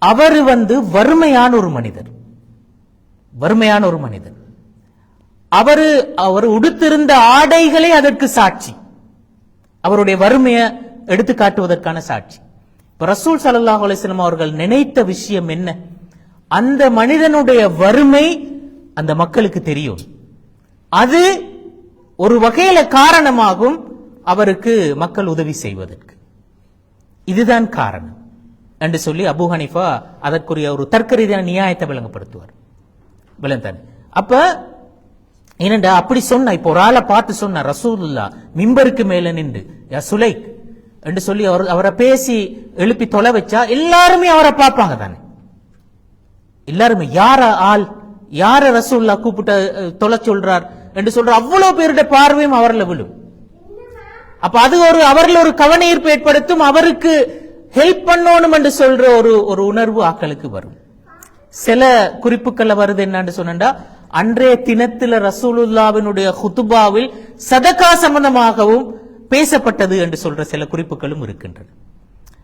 அவர் வறுமையான ஒரு மனிதர், வறுமையான ஒரு மனிதர். அவர் உடுத்திருந்த ஆடைகளே அதற்கு சாட்சி, அவருடைய வறுமையை எடுத்து காட்டுவதற்கான சாட்சி. இப்ப ரசூல் ஸல்லல்லாஹு அலைஹி வஸல்லம் அவர்கள் நினைத்த விஷயம் என்ன? அந்த மனிதனுடைய வறுமை அந்த மக்களுக்கு தெரியும், அது ஒரு வகையில காரணமாகும் அவருக்கு மக்கள் உதவி செய்வதற்கு. இதுதான் காரணம் என்று சொல்லி அபூ ஹனீஃபா அதற்குரிய ஒரு தர்க்க ரீதியான நியாயத்தை விளங்கப்படுத்துவார். விளந்தானே? அப்ப ஏனென்றா அப்படி சொன்ன, இப்போ ஒரு ஆளை பார்த்து சொன்ன ரசூலுல்லா மிம்பருக்கு மேல நின்று யா சுலைக் என்று சொல்லி அவரை பேசி எழுப்பி தொலை வச்சா எல்லாருமே அவரை பார்ப்பாங்க தானே. எல்லாருமே யார ஆள், யார ரசூலுல்லா கூப்பிட்ட தொலை சொல்றார் என்று சொல்ற அவ்வளவு பேருடைய பார்வையும் அவர்ல விழும். அப்ப அது அவர்ல ஒரு கவனஈர்ப்பு ஏற்படுத்தும், அவருக்கு ஹெல்ப் பண்ணணும் என்று சொல்ற ஒரு உணர்வு ஆக்களுக்கு வரும். சில குறிப்புகள்ல வருது என்னன்னு சொன்னா, அன்றைய தினத்துல ரசூலுல்லாவினுடைய ஹுதுபாவில் சதகா சம்பந்தமாகவும் பேசப்பட்டது என்று சொல்ற சில குறிப்புகளும் இருக்கின்றன.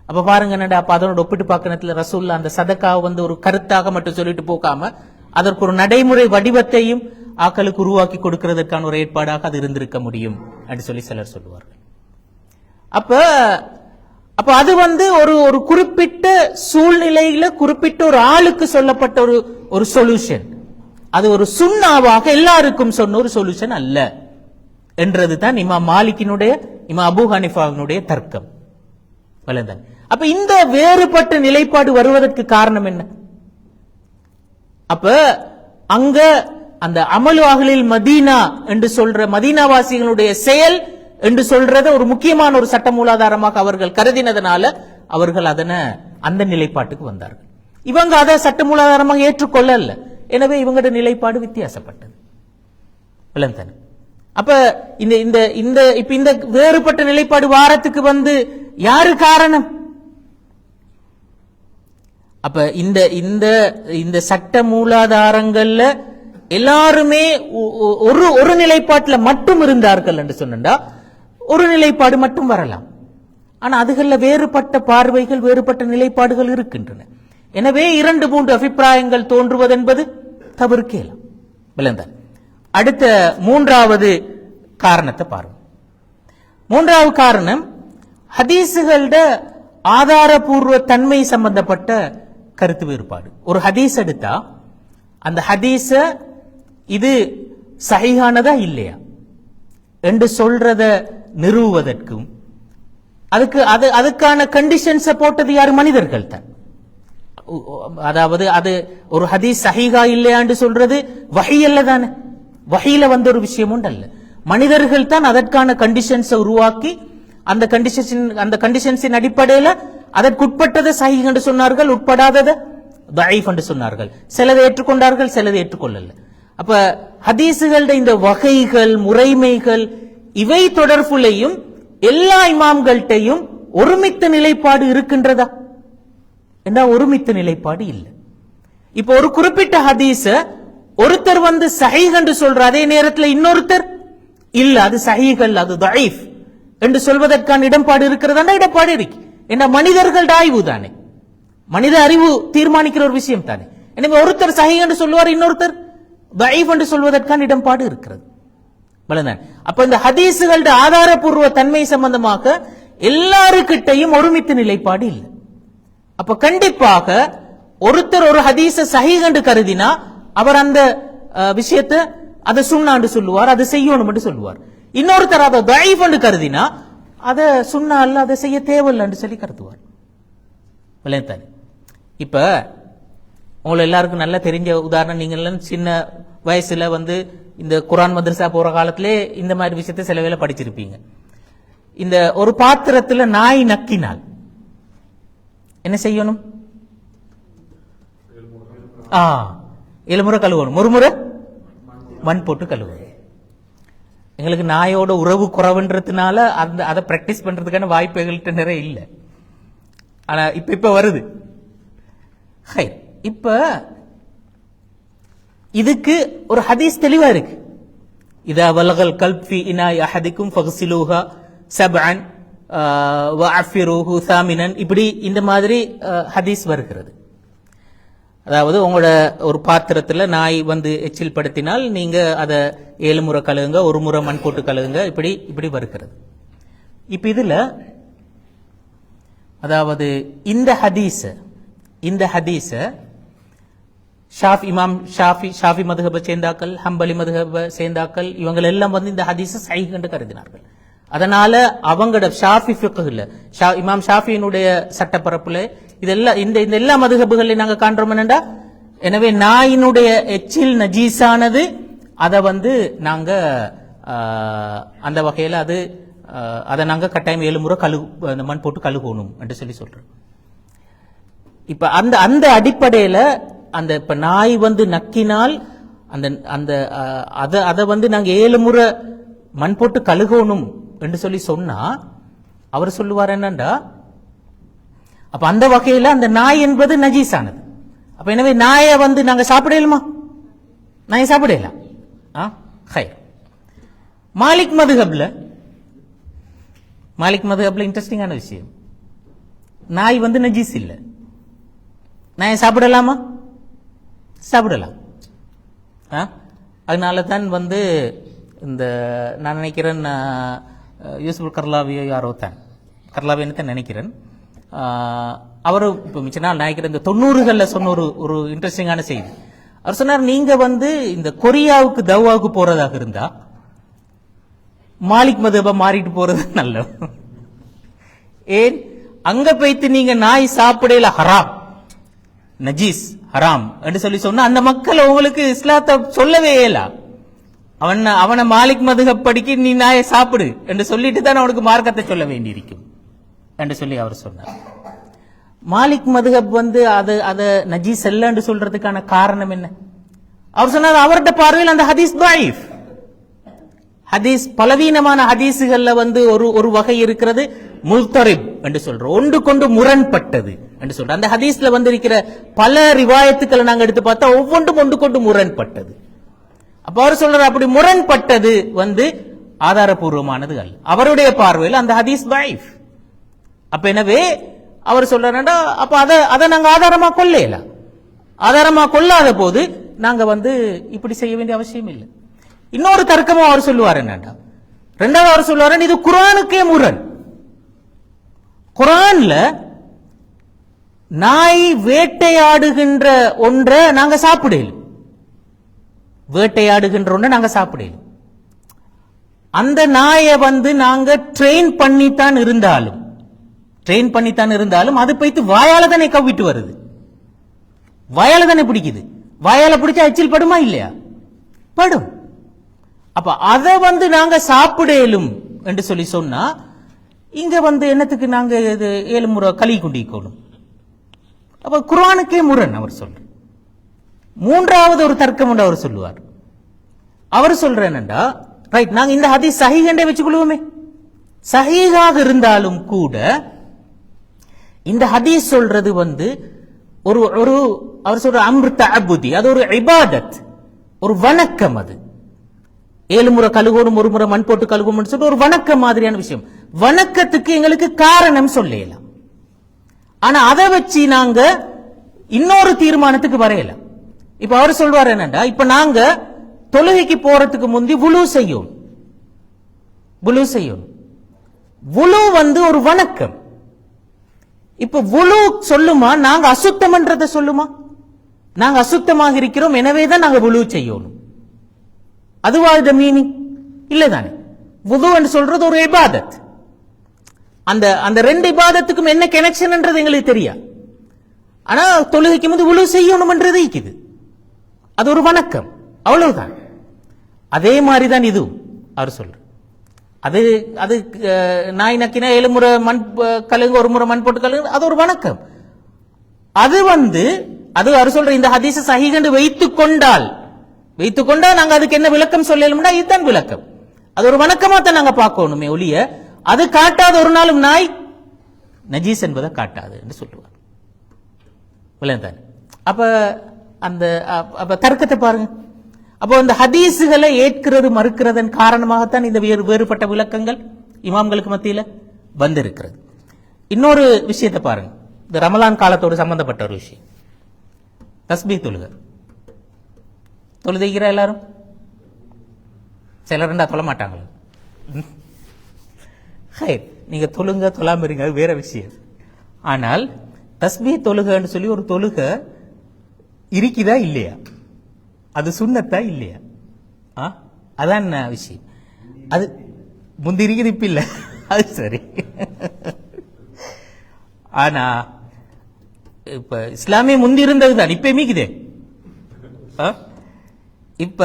அப்ப பாருங்க என்னடா, அப்ப அதனோட ஒப்பிட்டு பார்க்கறதுல ரசூலுல்லாஹ் அந்த சதகாவை ஒரு கருத்தாக மட்டும் சொல்லிட்டு போகாம அதற்கு ஒரு நடைமுறை வடிவத்தையும் ஆக்களுக்கு உருவாக்கி கொடுக்கிறதுக்கான ஒரு ஏற்பாடாக அது இருந்திருக்க முடியும் என்று சொல்லி சிலர் சொல்லுவார்கள். அப்ப அது ஒரு குறிப்பிட்ட சூழ்நிலையில குறிப்பிட்ட ஒரு ஆளுக்கு சொல்லப்பட்ட ஒரு சொல்யூஷன். அது ஒரு சுன்னாவாக எல்லாருக்கும் சொன்ன ஒரு சொல்யூஷன் அல்ல என்றது தான் இமாம் மாலிக்கினுடைய, இமாம் அபூ ஹனீஃபாவினுடைய தர்க்கம். அப்ப இந்த வேறுபட்ட நிலைப்பாடு வருவதற்கு காரணம் என்ன? அப்ப அங்க அந்த அமலு அஹ்லில் மதீனா என்று சொல்ற மதீனாவாசிகளுடைய செயல் என்று சொல்றத ஒரு முக்கியமான ஒரு சட்ட மூலாதாரமாக அவர்கள் கருதினதனால அவர்கள் அந்த நிலைப்பாட்டுக்கு வந்தார்கள். இவங்க அதை சட்ட மூலாதாரமாக ஏற்றுக்கொள்ளல. எனவே இவங்களோட நிலைப்பாடு வித்தியாசப்பட்டது. அப்ப இந்த வேறுபட்ட நிலைப்பாடு வாரத்துக்கு யாரு காரணம்? அப்ப இந்த சட்ட மூலாதாரங்கள்ல எல்லாருமே ஒரு நிலைப்பாட்டில் மட்டும் இருந்தார்கள் என்று சொன்னா ஒரு நிலைப்பாடு மட்டும் வரலாம். ஆனா அதுகள்ல வேறுபட்ட பார்வைகள், வேறுபட்ட நிலைப்பாடுகள் இருக்கின்றன. எனவே 2-3 அபிப்பிராயங்கள் தோன்றுவது என்பது தவிர்க்கலாம். விளந்தால் அடுத்த 3வது காரணத்தை பாருங்க. 3வது காரணம் ஹதீஸுகளோட ஆதாரபூர்வ தன்மை சம்பந்தப்பட்ட கருத்து வேறுபாடு. ஒரு ஹதீஸ் எடுத்தா அந்த ஹதீஸ இது சஹீஹானதா இல்லையா என்று சொல்றத நிறுவுவதற்கும் அதுக்கான கண்டிஷன்ஸை போட்டது யாரு? மனிதர்கள் தான். அதாவது அது ஒரு ஹதீஸ் சஹீஹா இல்லையான்னு சொல்றது வஹீ அல்ல தானே, வஹீல ஒரு விஷயம் உண்டு அல்ல. மனிதர்கள் தான் அதற்கான கண்டிஷன்ஸை உருவாக்கி அந்த கண்டிஷன்ஸின் அடிப்படையில் அதற்குட்பட்டதை சஹீஹ் என்று சொன்னார்கள், உட்படாததை தஈஃப் என்று சொன்னார்கள். சிலதை ஏற்றுக்கொண்டார்கள், சிலதை ஏற்றுக்கொள்ளல. அப்ப ஹதீஸுகளோட இந்த வகைகள், முறைமைகள் இவை தொடர்புலையும் எல்லா இமாம்கள்ட்டையும் ஒருமித்த நிலைப்பாடு இருக்கின்றதா? என்ன ஒருமித்த நிலைப்பாடு இல்லை. இப்ப ஒரு குறிப்பிட்ட ஹதீஸ ஒருத்தர் சஹீஹ் என்று சொல்ற அதே நேரத்தில் இன்னொருத்தர் இல்ல அது சஹீஹ் அல்ல அது தஈஃப் என்று சொல்வதற்கான இடம்பாடு இருக்கிறதா? இடப்பாடு இருக்கு. என்ன மனிதர்கள் ஆய்வு தானே, மனித அறிவு தீர்மானிக்கிற ஒரு விஷயம் தானே. எனவே ஒருத்தர் சஹீஹ் என்று சொல்லுவார், இன்னொருத்தர் தஈஃப் என்று சொல்வதற்கான இடம்பாடு இருக்கிறது. அப்ப இந்த ஹதீஸுகளோட ஆதாரபூர்வ தன்மை சம்பந்தமாக எல்லாருக்கிட்டையும் ஒருமித்த நிலைப்பாடு இல்லை. அப்ப கண்டிப்பாக ஒருத்தர் ஒரு ஹதீஸ சஹீஹ் என்று கருதினா அவர் அந்த விஷயத்தை அதை சுன்னா என்று சொல்லுவார், அதை செய்யணும் என்று சொல்லுவார். இன்னொருத்தர் அதை தஈஃப் என்று கருதினா அதை சுன்னா அல்ல, அதை செய்ய தேவையில்லை என்று சொல்லி கருதுவார். இப்ப உங்களை எல்லாருக்கும் நல்லா தெரிஞ்ச உதாரணம், நீங்க சின்ன வயசுல இந்த குர்ஆன் மதரசா போற காலத்திலே இந்த மாதிரி விஷயத்தை சில வேளை படிச்சிருப்பீங்க. இந்த ஒரு பாத்திரத்துல நாய் நக்கினால் என்ன செய்யணும்? 7 முறை கழுவணும், ஒரு முறை மண் போட்டு கழுவணும். எங்களுக்கு நாயோட உறவு குறைவுன்றதுனால அதை பிராக்டிஸ் பண்றதுக்கான வாய்ப்பு எங்கள்கிட்ட நிறைய இல்லை. ஆனா இப்ப வருது. இப்ப இதுக்கு ஒரு ஹதீஸ் தெளிவா இருக்கு. இதா வலகல் கல்ப் ஃபீ இனாய் அஹதிக்கும் ஃபக்ஸிலூஹா சப்அன் வஅஃபிரூஹு சாமினன், இப்படி இந்த மாதிரி ஹதீஸ் வருகிறது. அதாவது உங்களோட ஒரு பாத்திரத்துல நாய் எச்சில் படுத்தினால் நீங்க அதை 7 முறை கழுவுங்க, ஒரு முறை மண் போட்டு கழுவுங்க, இப்படி வருகிறது. இப்ப இதுல அதாவது இந்த ஹதீஸ இமாம் ஷாஃபி மதுஹபை சேர்ந்தாக்கள், ஹம்பலி மதுஹபை சேர்ந்தாக்கள், இவங்க எல்லாம் இந்த ஹதீஸ சஹீஹ் என்று கருதினார்கள். அதனால அவங்களோட ஷாஃபி ஃபிக்ஹ்ல இமாம் ஷாஃபியினுடைய சட்டப்பரப்புல இதெல்லாம் இந்த எல்லா மதுஹபுகளையும் நாங்க காண்றோம் என்னண்டா, எனவே நாயினுடைய எச்சில் நஜீஸானது அதை வந்து நாங்க அந்த வகையில் அதை நாங்க கட்டாயம் 7 முறை அந்த மண் போட்டு கழுகணும் என்று சொல்லி சொல்றோம். இப்ப அந்த அடிப்படையில அந்த இப்ப நாய் வந்து நக்கினால் அந்த அதை வந்து நாங்க 7 முறை மண் போட்டு கழுகணும் என்று சொல்லி சொன்னா அவர் சொல்லுவார் என்னண்டா, அப்ப அந்த வகையில அந்த நாய் என்பது நஜீஸானது. அப்ப எனவே நாயை வந்து நாங்க சாப்பிடலாமா? நாயை சாப்பிடலாம். மாலிக் மதுஹப்ல இன்ட்ரெஸ்டிங்கான விஷயம், நாய் வந்து நஜீஸ் இல்லை. நாயை சாப்பிடலாமா? சாப்பிடலாம். அதனால தான் வந்து இந்த நான் நினைக்கிறேன் யூசுப் கர்லாவியோ யாரோ கர்லாவின்னு தான் நினைக்கிறேன், அவரு இப்போ மிச்ச நாள் நினைக்கிறேன் இந்த 90களில் சொன்ன ஒரு இன்ட்ரெஸ்டிங்கான செய்தி. அவர் சொன்னார், நீங்க வந்து இந்த கொரியாவுக்கு தவாவுக்கு போறதாக இருந்தா மாலிக் மதுஹப மாறிட்டு போறது நல்லது. ஏன் அங்க போய்த்து நீங்க நாய் சாப்பிடல ஹராம், நஜீஸ், ஹராம் என்று சொல்லி சொன்னா அந்த மக்கள் உங்களுக்கு இஸ்லாத்தை சொல்லவே இல்ல. அவனை மாலிக் மதுஹப் படிக்க நீ நாயை சாப்பிடு என்று சொல்லிட்டு தான் அவனுக்கு மார்க்கத்தை சொல்ல வேண்டியிருக்கும் என்று சொல்லி அவர் சொன்னார். மாலிக் மதுஹப் வந்து அதை நஜீஸ் அல்ல என்று சொல்றதுக்கான காரணம் என்ன? அவர் சொன்னார், அவருடைய பார்வையில் அந்த ஹதீஸ் தஈஃப். ஹதீஸ் பலவீனமான ஹதீஸுகள்ல வந்து ஒரு வகை இருக்கிறது, முல்தரிப் என்று சொல்றோம், ஒன்று கொண்டு முரண்பட்டது என்று சொல்றோம். அந்த ஹதீஸ்ல வந்து இருக்கிற பல ரிவாயத்துக்களை நாங்க எடுத்து பார்த்தா ஒவ்வொன்றும் ஒன்று கொண்டு முரண்பட்டது. அப்ப அவர் சொல்றார், அப்படி முரண்பட்டது வந்து ஆதாரபூர்வமானது அல்ல. அவருடைய பார்வையில் அந்த ஹதீஸ் தஈஃப். அப்ப எனவே அவர் சொல்றாருன்னா, அப்ப அதை நாங்க ஆதாரமா கொள்ளல. ஆதாரமா கொள்ளாத போது நாங்க வந்து இப்படி செய்ய வேண்டிய அவசியம் இல்லை. இன்னொரு தர்க்கமும் அவர் சொல்லுவார் என்னண்டா, ரெண்டாவது அவர் சொல்லுவார், இது குர்ஆனுக்கே முரண். குர்ஆன்ல நாய் வேட்டையாடுகின்ற ஒன்றை நாங்க சாப்பிடல, வேட்டையாடுகின்ற ஒன்றை நாங்க சாப்பிடல. அந்த நாயை வந்து நாங்க ட்ரெயின் பண்ணித்தான் இருந்தாலும் அது போய்த்து வாயால தானே கவ்விட்டு வருது, வாயால தானே பிடிக்குது. வாயால பிடிச்சா எச்சில் படுமா இல்லையா? படும். அப்ப அதை வந்து நாங்க சாப்பிடலும் என்று சொல்லி சொன்னா இங்க வந்து என்னத்துக்கு நாங்க 7 முறை களி குண்டிக்கணும்? அப்ப குர்ஆனுக்கே முரண் அவர் சொல்ற. மூன்றாவது ஒரு தர்க்கம் என்று அவர் சொல்லுவார். அவர் சொல்ற என்னண்டா, ரைட், நாங்க இந்த ஹதீஸ் சஹீஹ் வச்சுக்கொள்வோமே, சஹீஹாக இருந்தாலும் கூட இந்த ஹதீஸ் சொல்றது வந்து ஒரு அவர் சொல்ற அம்ரு தஅபுதி, அது ஒரு இபாதத், ஒரு வணக்கம். அது 7 முறை கழுகணும், 1 முறை மண் போட்டு கழுகணும்னு சொல்லிட்டு ஒரு வணக்கம் மாதிரியான விஷயம். வணக்கத்துக்கு எங்களுக்கு காரணம் சொல்லலாம். ஆனா அதை வச்சு நாங்க இன்னொரு தீர்மானத்துக்கு வரையலாம். இப்ப அவர் சொல்வார் என்னண்டா, இப்ப நாங்க தொழுகைக்கு போறதுக்கு முந்தி வுலு செய்யும். வுலு வந்து ஒரு வணக்கம். இப்ப வுலு சொல்லுமா, நாங்க அசுத்தம்ன்றத சொல்லுமா? நாங்க அசுத்தமாக இருக்கிறோம், எனவேதான் நாங்க வுலு செய்யணும். அதுவா இந்த மீனிங் இல்லதானே? வுது என்று சொல்றது ஒரு இபாதத். அந்த ரெண்டு இபாதத்துக்கும் என்ன கனெக்ஷன்ன்றது எங்களுக்கு தெரியாது. ஆனா தொழுகைக்கு முந்தி வுலு செய்யணும்ன்றது இருக்குது, அது ஒரு வணக்கம், அவ்வளவுதான். அதே மாதிரிதான் இதுவும் அவர் சொல்ற. அது நாய் நக்கினா 7 முறை மண் கழுங்க, 1 முறை மண் போட்டு கழுங்க, அது ஒரு வணக்கம். அது வந்து அது அவர் சொல்ற இந்த ஹதீஸ சஹீஹ் என்று வைத்துக்கொண்டால் நாங்க அதுக்கு என்ன விளக்கம் சொல்லணும்னா இதுதான் விளக்கம். அது ஒரு வணக்கமா தான் நாங்க பார்க்கணுமே ஒழிய அது காட்டாத ஒரு நாளும் நாய் நஜீஸ் என்பதை காட்டாது என்று சொல்லுவார். அப்ப தர்க்கத்தை பாருங்க. அப்போ இந்த ஹதீஸுகளை ஏற்கிறது மறுக்கிறதன் காரணமாகத்தான் இந்த வேறுபட்ட விளக்கங்கள் இமாம்களுக்கு மத்தியில வந்திருக்கிறது. இன்னொரு விஷயத்தை பாருங்க, இந்த ரமலான் காலத்தோடு சம்பந்தப்பட்ட ஒரு விஷயம். தஸ்பீஹ் தொழுதைக்கிற எல்லாரும் சிலர் தொழ மாட்டாங்களா? நீங்க தொழுங்க, தொழாம இருங்க, வேற விஷயம். ஆனால் தஸ்பீஹ் தொழுகன்னு சொல்லி ஒரு தொழுக இருக்குதா இல்லையா? அது சுன்னத்தா இல்லையா? அதான் விஷயம். அது முந்தி இருக்குது, இப்ப இல்ல, அது சரி. ஆனா இப்ப இஸ்லாமிய முந்தி இருந்ததுதான், இப்ப மீக்குதே. இப்ப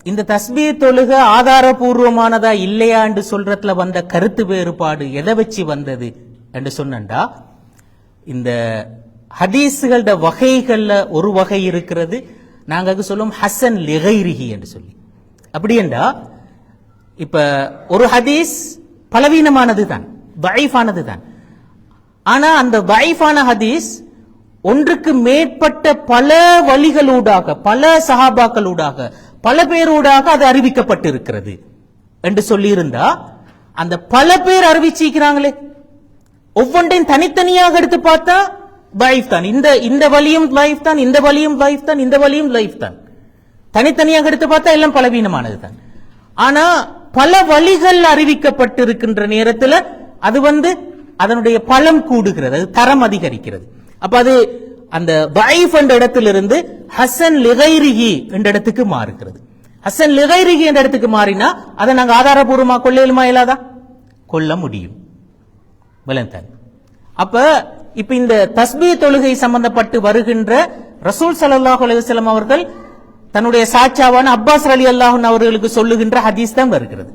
இந்த தஸ்பீஹ் தொழுகை ஆதாரபூர்வமானதா இல்லையா என்று சொல்றதுல வந்த கருத்து வேறுபாடு எதை வச்சு வந்தது என்று சொன்னா, இந்த ஹதீஸ்களோட வகைகள்ல ஒரு வகை இருக்கிறது, நாங்க சொல்லும் ஹசன் லிகைரிஹி என்று சொல்லி. அப்படி என்றா இப்ப ஒரு ஹதீஸ் பலவீனமானது தான், தஈஃபானது தான். ஆனா அந்த தஈஃபான ஹதீஸ் ஒன்றுக்கு மேற்பட்ட பல வழிகளூடாக, பல சஹாபாக்களூடாக, பல பேரூடாக அது அறிவிக்கப்பட்டிருக்கிறது என்று சொல்லி இருந்தா, அந்த பல பேர் அறிவிச்சிருக்கிறாங்களே, ஒவ்வொன்றையும் தனித்தனியாக எடுத்து பார்த்தா தஈஃப் தான். இந்த வலியும் தஈஃப் தான், இந்த வலியும் தஈஃப் தான், இந்த வலியும் தஈஃப் தான். தனித்தனியாக எடுத்து பார்த்தா எல்லாம் பலவீனமானது தான். ஆனா பல வழிகள் அறிவிக்கப்பட்டிருக்கின்ற நேரத்தில் அது அதனுடைய பலம் கூடுகிறது, அது தரம் அதிகரிக்கிறது. அப்ப அது அந்த தஈஃப் என்ற இடத்திலிருந்து ஹசன் லிகைரிஹி என்ற இடத்துக்கு மாறுகிறது. ஹசன் லிகைரிஹி என்ற இடத்துக்கு மாறினா அதை நாங்க ஆதாரபூர்வமா கொள்ளையிலுமா இல்லாதா? கொள்ள முடியும். அப்ப இப்ப இந்த தஸ்பீஹ் தொழுகை சம்பந்தப்பட்டு வருகின்ற ரசூல் ஸல்லல்லாஹு அலைஹி வஸல்லம் அவர்கள் தன்னுடைய சாச்சாவான அப்பாஸ் ரலியல்லாஹு அன்ஹு அவர்களுக்கு சொல்லுகின்ற ஹதீஸ் தான் வருகிறது.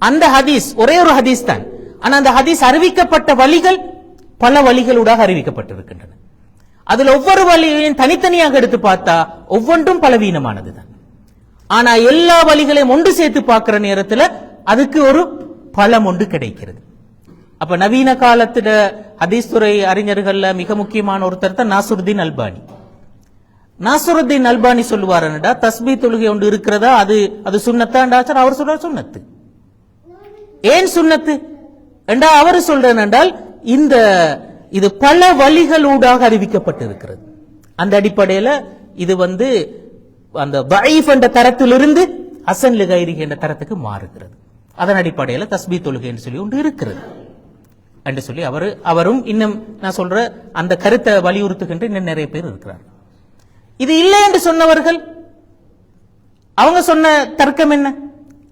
அந்த ஹதீஸ் ஒரே ஒரு ஹதீஸ் தான். ஆனா அந்த ஹதீஸ் அறிவிக்கப்பட்ட வழிகள் பல வழிகளூடாக அறிவிக்கப்பட்டிருக்கின்றன. அதுல ஒவ்வொரு வழியையும் தனித்தனியாக எடுத்து பார்த்தா ஒவ்வொன்றும் பலவீனமானது தான். ஆனா எல்லா வழிகளையும் ஒன்று சேர்த்து பார்க்கிற நேரத்தில் அதுக்கு ஒரு பலம் ஒன்று கிடைக்கிறது. அப்ப நவீன காலத்துல ஹதீஸ் துறை அறிஞர்கள்ல மிக முக்கியமான ஒருத்தர் தான் நாசுருதீன் அல்பானி. நாசுருதீன் அல்பானி சொல்லுவார், தஸ்பீஹ் தொழுகை ஒன்று இருக்கிறதா, அது சுன்னத்தாண்டா? அவர் சொல்றார் சுன்னத்து. ஏன் சுன்னத்து என்றா அவர் சொல்றேன் என்றால் இது பல வழிகளூடாக அறிவிக்கப்பட்டிருக்கிறது. அந்த அடிப்படையில் இது அந்த தஈஃப் என்ற தரத்திலிருந்து ஹசன் லிகைரிஹி என்ற தரத்துக்கு மாறுகிறது. அதன் அடிப்படையில் தஸ்பீஹ் தொழுகை என்று சொல்லி ஒன்று இருக்கிறது என்று சொல்லி அவரும் இன்னும் நான் சொல்ற அந்த கருத்தை வலியுறுத்துகின்ற இன்னும் நிறைய பேர் இருக்கிறார். இது இல்லை என்று சொன்னவர்கள் அவங்க சொன்ன தர்க்கம் என்ன?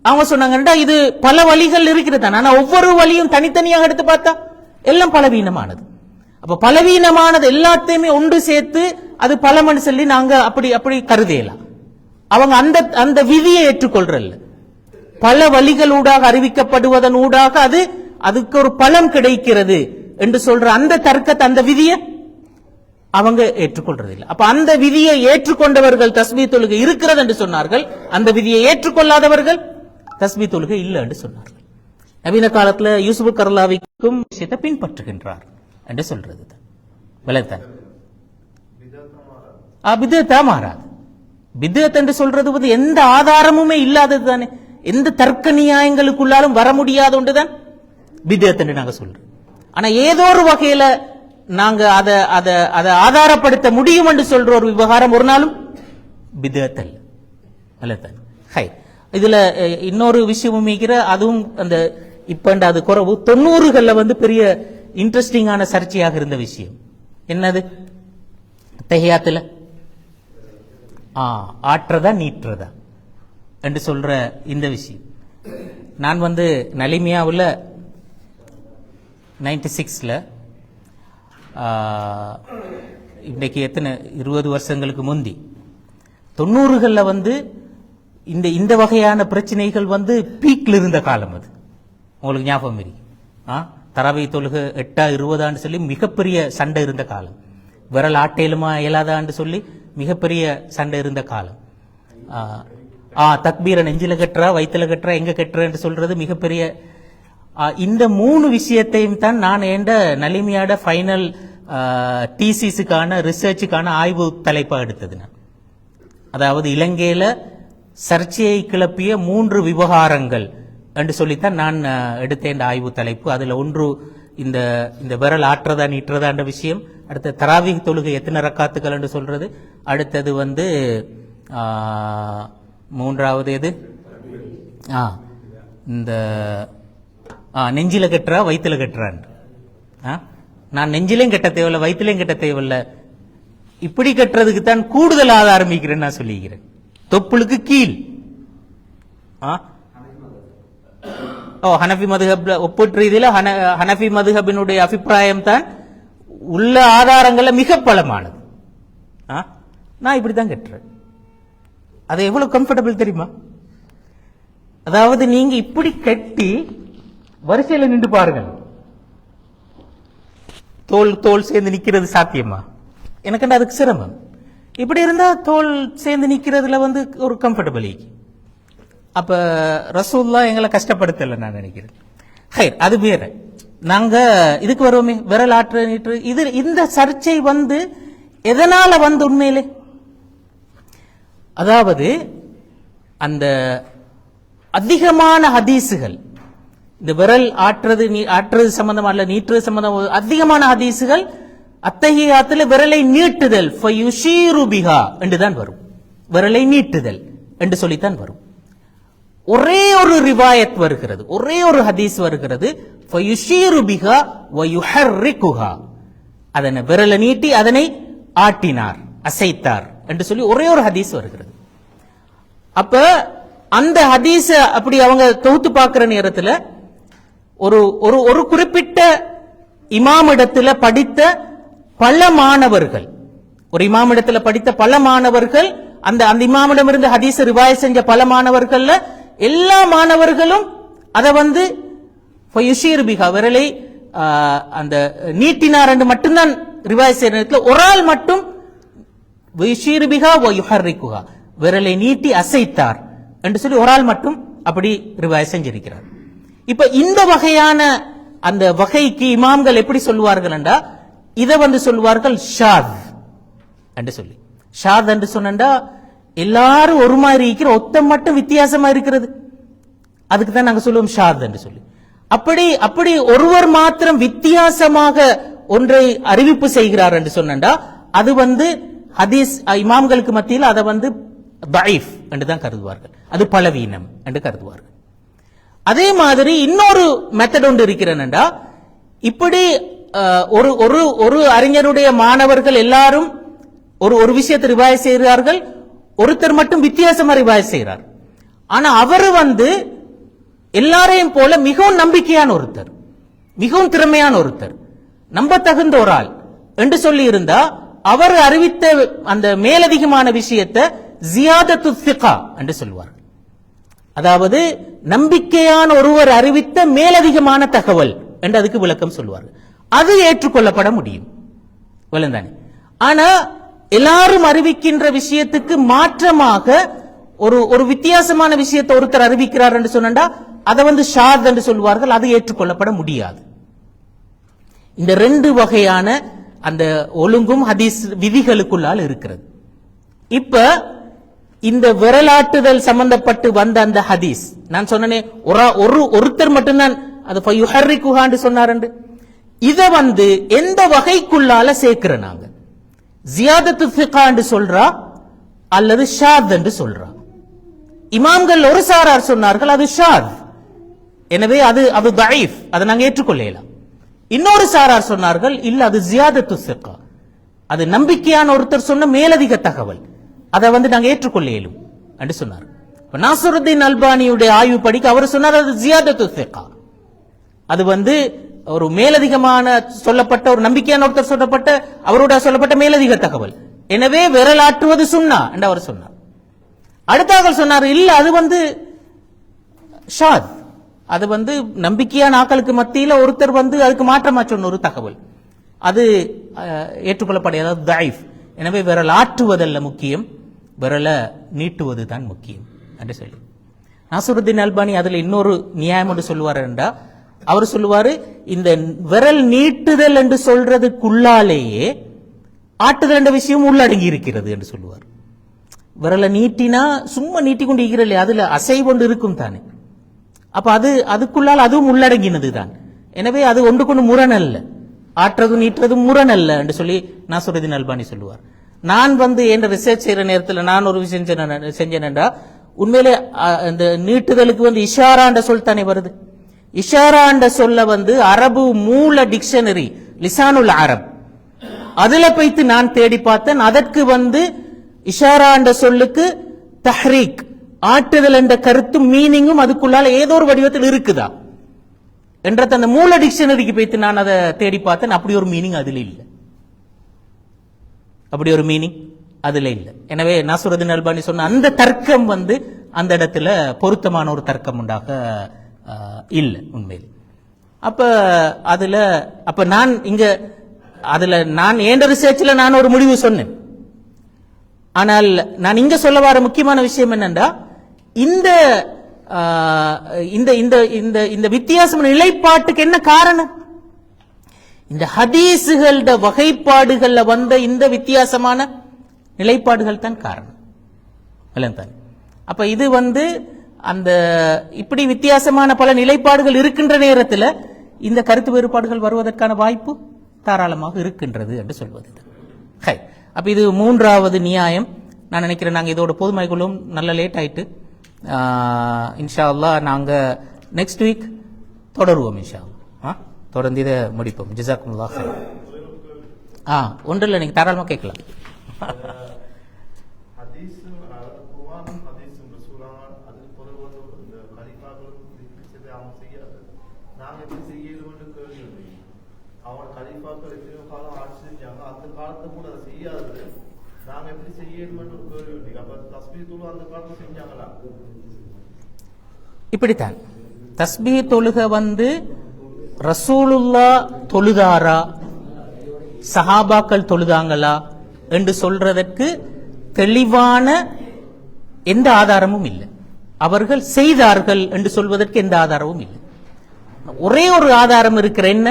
அவங்க சொன்னாங்க, இது பல வழிகள் இருக்கிறது, ஆனா ஒவ்வொரு வழியும் தனித்தனியாக எடுத்து பார்த்தா எல்லாம் பலவீனமானது. அப்ப பலவீனமானது எல்லாத்தையுமே ஒன்று சேர்த்து அது பலமன்னு சொல்லி நாங்க அப்படி கருதலாம். அவங்க அந்த விதியை ஏற்றுக்கொள்றல்ல. பல வழிகளூடாக அறிவிக்கப்படுவதன் ஊடாக அதுக்கு ஒரு பலம் கிடைக்கிறது என்று சொல்ற அந்த தர்க்கத்தை, அந்த விதியை அவங்க ஏற்றுக்கொள்றது இல்லை. அப்ப அந்த விதியை ஏற்றுக்கொண்டவர்கள் தஸ்பீஹ் தொழுகை இருக்கிறது என்று சொன்னார்கள், அந்த விதியை ஏற்றுக்கொள்ளாதவர்கள் தஸ்பீஹ் தொழுகை இல்லை என்று சொன்னார்கள். நவீன காலத்துல யூசுப் கர்லாவிக்கும் விஷயத்தை பின்பற்றுகின்றார் என்று சொல்றது விளைத்தான். பிதத்தா மாறாது. பிதத் என்று சொல்றது எந்த ஆதாரமுமே இல்லாதது தானே, எந்த தர்க்க நியாயங்களுக்குள்ளாலும் வர முடியாத ஒன்றுதான் பிதத் என்று நாங்க சொல்றோம். ஆனா ஏதோ ஒரு வகையில நாங்க அதை ஆதாரப்படுத்த முடியும் என்று சொல்ற ஒரு விவகாரம் ஒரு நாளும் பிதத் அல்ல. இதுல இன்னொரு விஷயமும் அதுவும் அந்த இப்ப அது குறவு 90களில் பெரிய இன்ட்ரெஸ்டிங்கான சர்ச்சையாக இருந்த விஷயம் என்னது? தஹியாத்துல ஆற்றதா நீற்றதா என்று சொல்ற இந்த விஷயம். நான் நலிமியாவில் 96ல் இன்றைக்கு எத்தனை 20 வருஷங்களுக்கு முந்தி 90களில் இந்த வகையான பிரச்சனைகள் பீக்ல இருந்த காலம். அது உங்களுக்கு ஞாபகம் இருக்கு. தராவீஹ் தொழுகை 8-20 சொல்லி மிகப்பெரிய சண்டை இருந்த காலம். விரல் ஆட்டையிலுமா இயலாதான்னு சொல்லி மிகப்பெரிய சண்டை இருந்த காலம். தக்பீரை நெஞ்சில கட்டுறா, வயிற்றுல கட்டுறா, எங்க கட்டுறன்னு சொல்றது மிகப்பெரிய. இந்த 3 விஷயத்தையும் தான் நான் என்ற நலிமியாட ஃபைனல் டிசிஸுக்கான ரிசர்ச்சுக்கான ஆய்வு தலைப்பா எடுத்தது. அதாவது இலங்கையில சர்ச்சையை கிளப்பிய 3 விவகாரங்கள் என்று சொல்லித்தான் நான் எடுத்த இந்த ஆய்வு தலைப்பு. அதுல ஒன்று இந்த விரல் ஆற்றதா நீற்றதா என்ற விஷயம், அடுத்த தராவீஹ் தொழுகை எத்தனை ரக்காத்துக்கள் என்று சொல்றது, அடுத்தது மூன்றாவது எது இந்த நெஞ்சில கட்டுறா வயிற்றுல கட்டுறான். நான் நெஞ்சிலையும் கட்ட தேவையில்லை, வயிற்றுலையும் கட்ட தேவையில்லை, இப்படி கட்டுறதுக்கு தான் கூடுதல் ஆரம்பிக்கிறேன் நான் சொல்லிக்கிறேன். தொப்புளுக்கு கீழ் ஹனஃபி மதுஹப் ஒப்பற்ற ரீதியில ஹனஃபி மதுஹபினுடைய அபிப்பிராயம் தான் உள்ள ஆதாரங்கள்ல மிக பலமானது. நான் இப்படித்தான் கட்டுறேன். அது எவ்வளவு கம்ஃபர்டபிள் தெரியுமா? அதாவது நீங்க இப்படி கட்டி வரிசையில நின்று பாருங்கள், தோல் தோல் சேர்ந்து நிக்கிறது சாத்தியமா? எனக்கு அதுக்கு சிரமம். இப்படி இருந்தா தோல் சேர்ந்து நிக்கிறதுல ஒரு கம்ஃபர்டபிள். அப்ப ரசூல்லா எங்களை கஷ்டப்படுத்தல நான் நினைக்கிறேன். அது வேற. நாங்க இதுக்கு வருவோமே, விரல் ஆற்று நீற்று, இது இந்த சர்ச்சை எதனால உண்மையிலே, அதாவது அந்த அதிகமான ஹதீசுகள், இந்த விரல் ஆற்றுறது சம்பந்தமா இல்ல நீட்டுறது சம்பந்தம், அதிகமான ஹதீசுகள் அத்தஹியாத்துல விரலை நீட்டுதல் ஃபயுஷீரு பிஹா என்றுதான் வரும். விரலை நீட்டுதல் என்று சொல்லித்தான் வரும். ஒரே ஒரு ரிவாயத் வருகிறது, ஒரே ஒரு ஹதீஸ் வருகிறது, ஃபயுஷீரு பிஹா வயுஹர்ரிகுஹா, அதனை விரலை நீட்டி அதனை ஆட்டினார், அசைத்தார் என்று சொல்லி ஒரே ஒரு ஹதீஸ் வருகிறது. அப்ப அந்த ஹதீஸ அப்படி அவங்க தொகுத்து பார்க்கிற நேரத்தில் ஒரு குறிப்பிட்ட இமாமிடத்தில் படித்த பல மாணவர்கள், ஒரு இமாமிடத்தில் படித்த பல மாணவர்கள், அந்த இமாமிடம் இருந்து ஹதீஸ் ரிவாய் செஞ்ச பல மாணவர்கள், எல்லா மாணவர்களும் அதை ஃபயுஷீர் பிஹா விரலை அந்த நீட்டினார் என்று மட்டும்தான் ரிவாய் செய்யற நேரத்தில் ஒரு ஆள் மட்டும் ஃபயுஷீர் பிஹா வயுஹர்ரிகுஹா விரலை நீட்டி அசைத்தார் என்று சொல்லி ஒரு ஆள் மட்டும் அப்படி ரிவாய் செஞ்சிருக்கிறார். இப்ப இந்த வகையான அந்த வகைக்கு இமாம்கள் எப்படி சொல்லுவார்கள் என்றா, இதை சொல்லுவார்கள் ஷாத் என்று சொல்லி. ஷாத் என்று சொன்னா எல்லாரும் ஒரு மாதிரி இருக்கிற, ஒத்தம் மட்டும் வித்தியாசமா இருக்கிறது, அதுக்கு தான் நாங்க சொல்லுவோம் ஷாத் என்று சொல்லி. அப்படி ஒருவர் மாத்திரம் வித்தியாசமாக ஒன்றை அறிவிப்பு செய்கிறார் என்று சொன்னா அது ஹதீஸ் இமாம்களுக்கு மத்தியில் அதை தஈஃப் என்று தான் கருதுவார்கள், அது பலவீனம் என்று கருதுவார்கள். அதே மாதிரி இன்னொரு மெத்தட் ஒன்று இருக்கிறேன்டா, இப்படி ஒரு அறிஞருடைய மாணவர்கள் எல்லாரும் ஒரு விஷயத்தை ரிவாய் செய்கிறார்கள், ஒருத்தர் மட்டும் வித்தியாசமா ரிவாய் செய்கிறார். ஆனா அவர் எல்லாரையும் போல மிகவும் நம்பிக்கையான ஒருத்தர், மிகவும் திறமையான ஒருத்தர், நம்ப தகுந்த ஒரு ஆள் என்று சொல்லி இருந்தா அவர் அறிவித்த அந்த மேலதிகமான விஷயத்தை ஜியாதத்து சிகா என்று சொல்வார்கள். அதாவது நம்பிக்கையான ஒருவர் அறிவித்த மேலதிகமான தகவல் என்று அதுக்கு விளக்கம் சொல்வார்கள். அது ஏற்றுக்கொள்ளப்பட முடியும், விளந்தானே. ஆனா எல்லாரும் அறிவிக்கின்ற விஷயத்துக்கு மாற்றமாக ஒரு வித்தியாசமான விஷயத்தை ஒருத்தர் அறிவிக்கிறார் என்று சொன்னா அதை ஷாத் என்று சொல்வார்கள், அது ஏற்றுக்கொள்ளப்பட முடியாது. இந்த ரெண்டு வகையான அந்த ஒழுங்கும் ஹதீஸ் விதிகளுக்குள்ளால் இருக்கிறது. இப்ப இந்த விரலாட்டுதல் சம்பந்தப்பட்டு வந்த அந்த ஹதீஸ் நான் சொன்னேன், ஒருத்தர் மட்டும்தான் அது ஃபயுஹர்ரிகுஹான்னு சொன்னார். இத எந்த வகைக்குள்ளால சேர்க்கிற நாங்க ஜியாதத்து ஃபிகா என்று சொல்றா அல்லது ஷாத் என்று சொல்றா? இமாம்கள் ஒரு சாரார் சொன்னார்கள் அது ஷாத், எனவே அது தஈஃப், அதை நாங்க ஏற்றுக்கொள்ளலாம். இன்னொரு சாரார் சொன்னார்கள் இல்ல அது ஜியாதத்து ஃபிகா, அது நம்பிக்கையான ஒருத்தர் சொன்ன மேலதிக தகவல், அதை நாங்க ஏற்றுக்கொள்ள இயலும் என்று சொன்னார். நாசருத்தீன் அல்பானியுடைய ஆய்வு படிக்க அவர் சொன்னார் அது ஜியாதத்து ஃபிகா, அது ஒரு மேலதிகமான சொல்லப்பட்ட ஒரு நம்பிக்கையான ஒருத்தர் சொல்லப்பட்ட அவரோட சொல்லப்பட்ட மேலதிக தகவல், எனவே விரலாற்றுவது சுன்னா என்று அவர் சொன்னார். அடுத்தாக சொன்னார் இல்ல அது ஷாத், அது நம்பிக்கையான ஆக்களுக்கு மத்தியில் ஒருத்தர் அதுக்கு மாற்றமா சொன்ன ஒரு தகவல், அது ஏற்றுக்கொள்ளப்படாத தஈஃப், எனவே விரல் ஆற்றுவதல்ல முக்கியம், விரலை நீட்டுவது தான் முக்கியம் என்று சொல்லி நாசருத்தீன் அல்பானி அதுல இன்னொரு நியாயம் என்று சொல்லுவார் என்றா, அவர் சொல்லுவாரு இந்த விரல் நீட்டுதல் என்று சொல்றதுக்குள்ளாலேயே ஆட்டுதல் என்ற விஷயம் உள்ளடங்கி இருக்கிறது என்று சொல்லுவார். விரலை நீட்டினா சும்மா நீட்டிக்கொண்டு இருக்கிற அதுல அசைவொண்டு இருக்கும் தானே, அப்ப அதுக்குள்ளால் அதுவும் உள்ளடங்கினது தான், எனவே அது ஒன்றுக்கொண்டு முரண் அல்ல, ஆற்றது நீட்டுறது முரண் அல்ல என்று சொல்லி நாசருத்தீன் அல்பானி சொல்லுவார். நான் என் ரிசர்ச் செய்யற நேரத்தில் நான் ஒரு விஷயம் செஞ்சேன்டா, உண்மையிலே இந்த நீட்டுதலுக்கு இஷாராண்ட சொல் தானே வருது. இஷாராண்ட சொல்ல அரபு மூல டிக்ஷனரி லிசானுல் அரப் அதுல போய்த்து நான் தேடி பார்த்தேன். அதற்கு இஷாராண்ட சொல்லுக்கு தஹ்ரீக் ஆட்டுதல் என்ற கருத்தும் மீனிங்கும் அதுக்குள்ளால ஏதோ ஒரு வடிவத்தில் இருக்குதா என்ற அந்த மூல டிக்ஷனரிக்கு போய்த்து நான் அதை தேடி பார்த்தேன். அப்படி ஒரு மீனிங் அதில் இல்லை, அப்படி ஒரு மீனிங் அதுல இல்லை. எனவே நாசருதீன் அல்பானி சொன்ன அந்த தர்க்கம் அந்த இடத்துல பொருத்தமான ஒரு தர்க்கம் உண்டாக இல்லை உண்மையில். அப்ப நான் இங்க நான் ஏண்ட ரிசர்ச்ல நான் ஒரு முடிவு சொன்னேன். ஆனால் நான் இங்க சொல்ல வர முக்கியமான விஷயம் என்னன்னா, இந்த இந்த வித்தியாசமான நிலைப்பாட்டுக்கு என்ன காரணம்? இந்த ஹதீஸுகளோட வகைப்பாடுகள்ல வந்த இந்த வித்தியாசமான நிலைப்பாடுகள் தான் காரணம். அப்ப இது அந்த இப்படி வித்தியாசமான பல நிலைப்பாடுகள் இருக்கின்ற நேரத்தில் இந்த கருத்து வேறுபாடுகள் வருவதற்கான வாய்ப்பு தாராளமாக இருக்கின்றது என்று சொல்வது. அப்ப இது மூன்றாவது நியாயம். நான் நினைக்கிறேன் நாங்கள் இதோட பொதுமைக்குள்ளும் நல்ல லேட் ஆயிட்டு, இன்ஷா அல்லாஹ் நாங்க நெக்ஸ்ட் வீக் தொடருவோம். இன்ஷா அல்லாஹ் தொடர்ந்து இதை முடிப்போம். ஜஸாக்குமுல்லாஹ் ஹைர். ஒன்றும் இல்லை, நீங்க தாராளமாக கேட்கலாம். இப்படித்தான் தஸ்பீ தொழுக ரசூலுல்லாஹ் தொழுதாரா சஹாபாக்கள் தொழுதாங்களா என்று சொல்றதற்கு தெளிவான எந்த ஆதாரமும் இல்லை. அவர்கள் செய்தார்கள் என்று சொல்வதற்கு எந்த ஆதாரமும் இல்லை. ஒரே ஒரு ஆதாரம் இருக்கிற என்ன,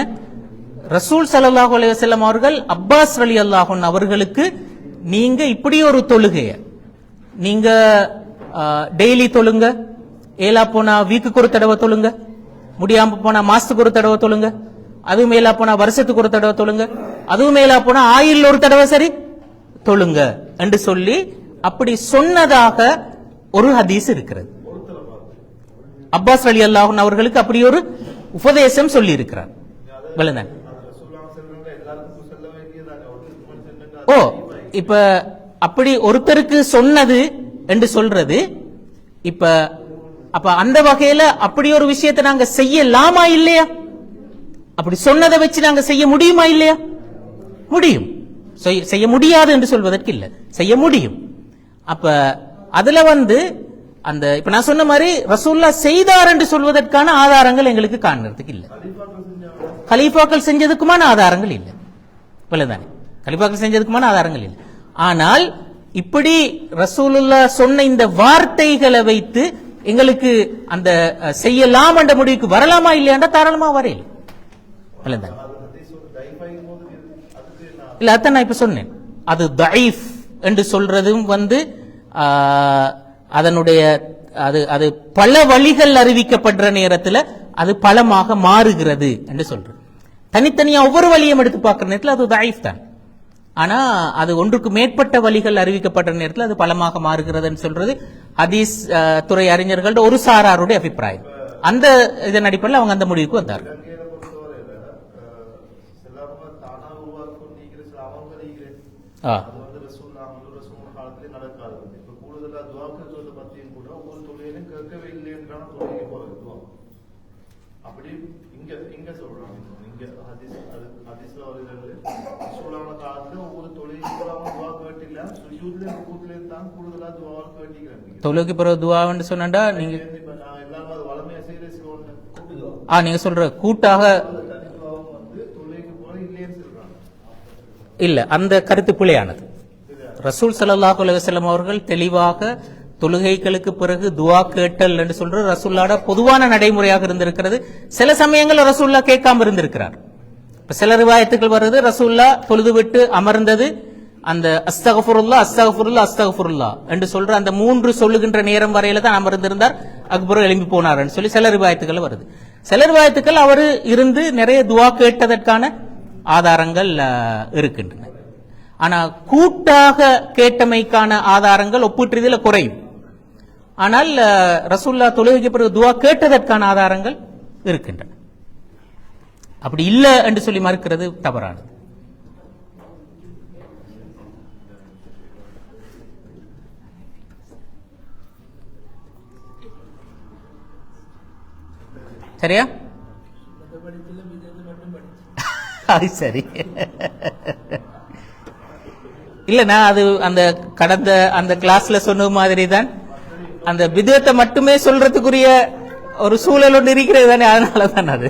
ரசூல் ஸல்லல்லாஹு அலைஹி வஸல்லம் அவர்கள் அப்பாஸ் ரலியல்லாஹு அன்ஹு அவர்களுக்கு நீங்க இப்படி ஒரு தொழுகைய நீங்க டெய்லி தொழுங்க, ஏலா போனா வீக்குக்கு ஒரு தடவை தொழுங்க, முடியாம போனா மாசத்துக்கு ஒரு தடவை தொழுங்க, அதுவும் மேலா போனா வருஷத்துக்கு ஒரு தடவை தொழுங்க, அதுவும் மேலா போனா ஆயில் ஒரு தடவை சரி தொழுங்க என்று சொல்லி அப்படி சொன்னதாக ஒரு ஹதீஸ் இருக்கிறது. அப்பாஸ் ரலியல்லாஹு அன்ஹு அவர்களுக்கு அப்படி ஒரு உபதேசம் சொல்லி இருக்கிறார். இப்ப அப்படி ஒருத்தருக்கு சொன்னது என்று சொல்றது, இப்ப அப்ப அந்த வகையில அப்படி ஒரு விஷயத்தை நாங்க செய்யலாமா இல்லையா? அப்படி சொன்னதை வச்சு நாங்க செய்ய முடியுமா இல்லையா? முடியும். செய்ய முடியாது என்று சொல்வதற்கு இல்லை, செய்ய முடியும். அப்ப அதுல அந்த இப்ப நான் சொன்ன மாதிரி ரசூலுல்லாஹ் செய்தார் என்று சொல்வதற்கான ஆதாரங்கள் எங்களுக்கு காண்கிறதுக்கு இல்லை. கலீஃபாக்கள் செஞ்சதுக்குமான ஆதாரங்கள் இல்லை. இவ்வளவுதானே, கலீஃபாக்கள் செஞ்சதுக்குமான ஆதாரங்கள் இல்லை. ஆனால் இப்படி ரசூலுல்லாஹ் சொன்ன இந்த வார்த்தைகளை வைத்து எங்களுக்கு அந்த செய்யலாம் என்ற முடிவுக்கு வரலாமா இல்லையாண்டா தாராளமா வரையில். இல்ல அதான் நான் இப்ப சொன்னேன், அது தஈஃப் என்று சொல்றதும் அதனுடைய அது பல வழிகள் அறிவிக்கப்படுற நேரத்தில் அது பலமாக மாறுகிறது என்று சொல்றது. தனித்தனியா ஒவ்வொரு வழியும் எடுத்து பார்க்கிற நேரத்தில் அது தஈஃப் தான். ஆனா அது ஒன்றுக்கு மேற்பட்ட வழிகள் அறிவிக்கப்பட்ட நேரத்தில் அது பலமாக மாறுகிறது சொல்றது ஹதீஸ் துறை அறிஞர்கள் ஒரு சாராருடைய அபிப்பிராயம். அந்த இதன் அடிப்படையில் அவங்க அந்த முடிவுக்கு வந்தார்கள். தொழுகைக்கு பிறகு துஆன்னு சொன்னா நீங்க நீங்க சொல்ற கூட்டாக இல்ல, அந்த கருத்து பிழையானது. ரசூல் ஸல்லல்லாஹு அலைஹி வஸல்லம் அவர்கள் தெளிவாக தொழுகைகளுக்கு பிறகு துஆ கேட்டல் என்று சொல்ற ரசூலுல்லாஹ்வோட பொதுவான நடைமுறையாக இருந்திருக்கிறது. சில சமயங்கள் ரசூலுல்லாஹ் கேட்காம இருந்திருக்கிறார். சில ரிவாயத்துகள் வருது ரசூலுல்லாஹ் தொழுது விட்டு அமர்ந்தது அந்த அஸ்தக்ஃபிருல்லாஹ் அஸ்தக்ஃபிருல்லாஹ் அஸ்தக்ஃபிருல்லாஹ் என்று சொல்ற அந்த மூன்று சொல்லுகின்ற நேரம் வரையில தான் அமர்ந்திருந்தார், அதுக்கப்புறம் எழும்பி போனார் சொல்லி சில ரிவாயத்துகள் வருது. சில ரிவாயத்துக்கள் அவர் இருந்து நிறைய துஆ கேட்டதற்கான ஆதாரங்கள் இருக்கின்றன. ஆனா கூட்டாக கேட்டமைக்கான ஆதாரங்கள் ஒப்பீட்டு குறையும். ஆனால் ரசூலுல்லாஹ் தொழுகைக்கு பிறகு துஆ கேட்டதற்கான ஆதாரங்கள் இருக்கின்றன. அப்படி இல்லை என்று சொல்லி மறுக்கிறது தவறானது. சரியா? அது சரி. இல்ல நான் அது அந்த கடந்த அந்த கிளாஸ்ல சொன்ன மாதிரி தான் அந்த விதத்தை மட்டுமே சொல்றதுக்குரிய ஒரு சூழல் ஒன்று இருக்கிறது தானே, அதனாலதான் அது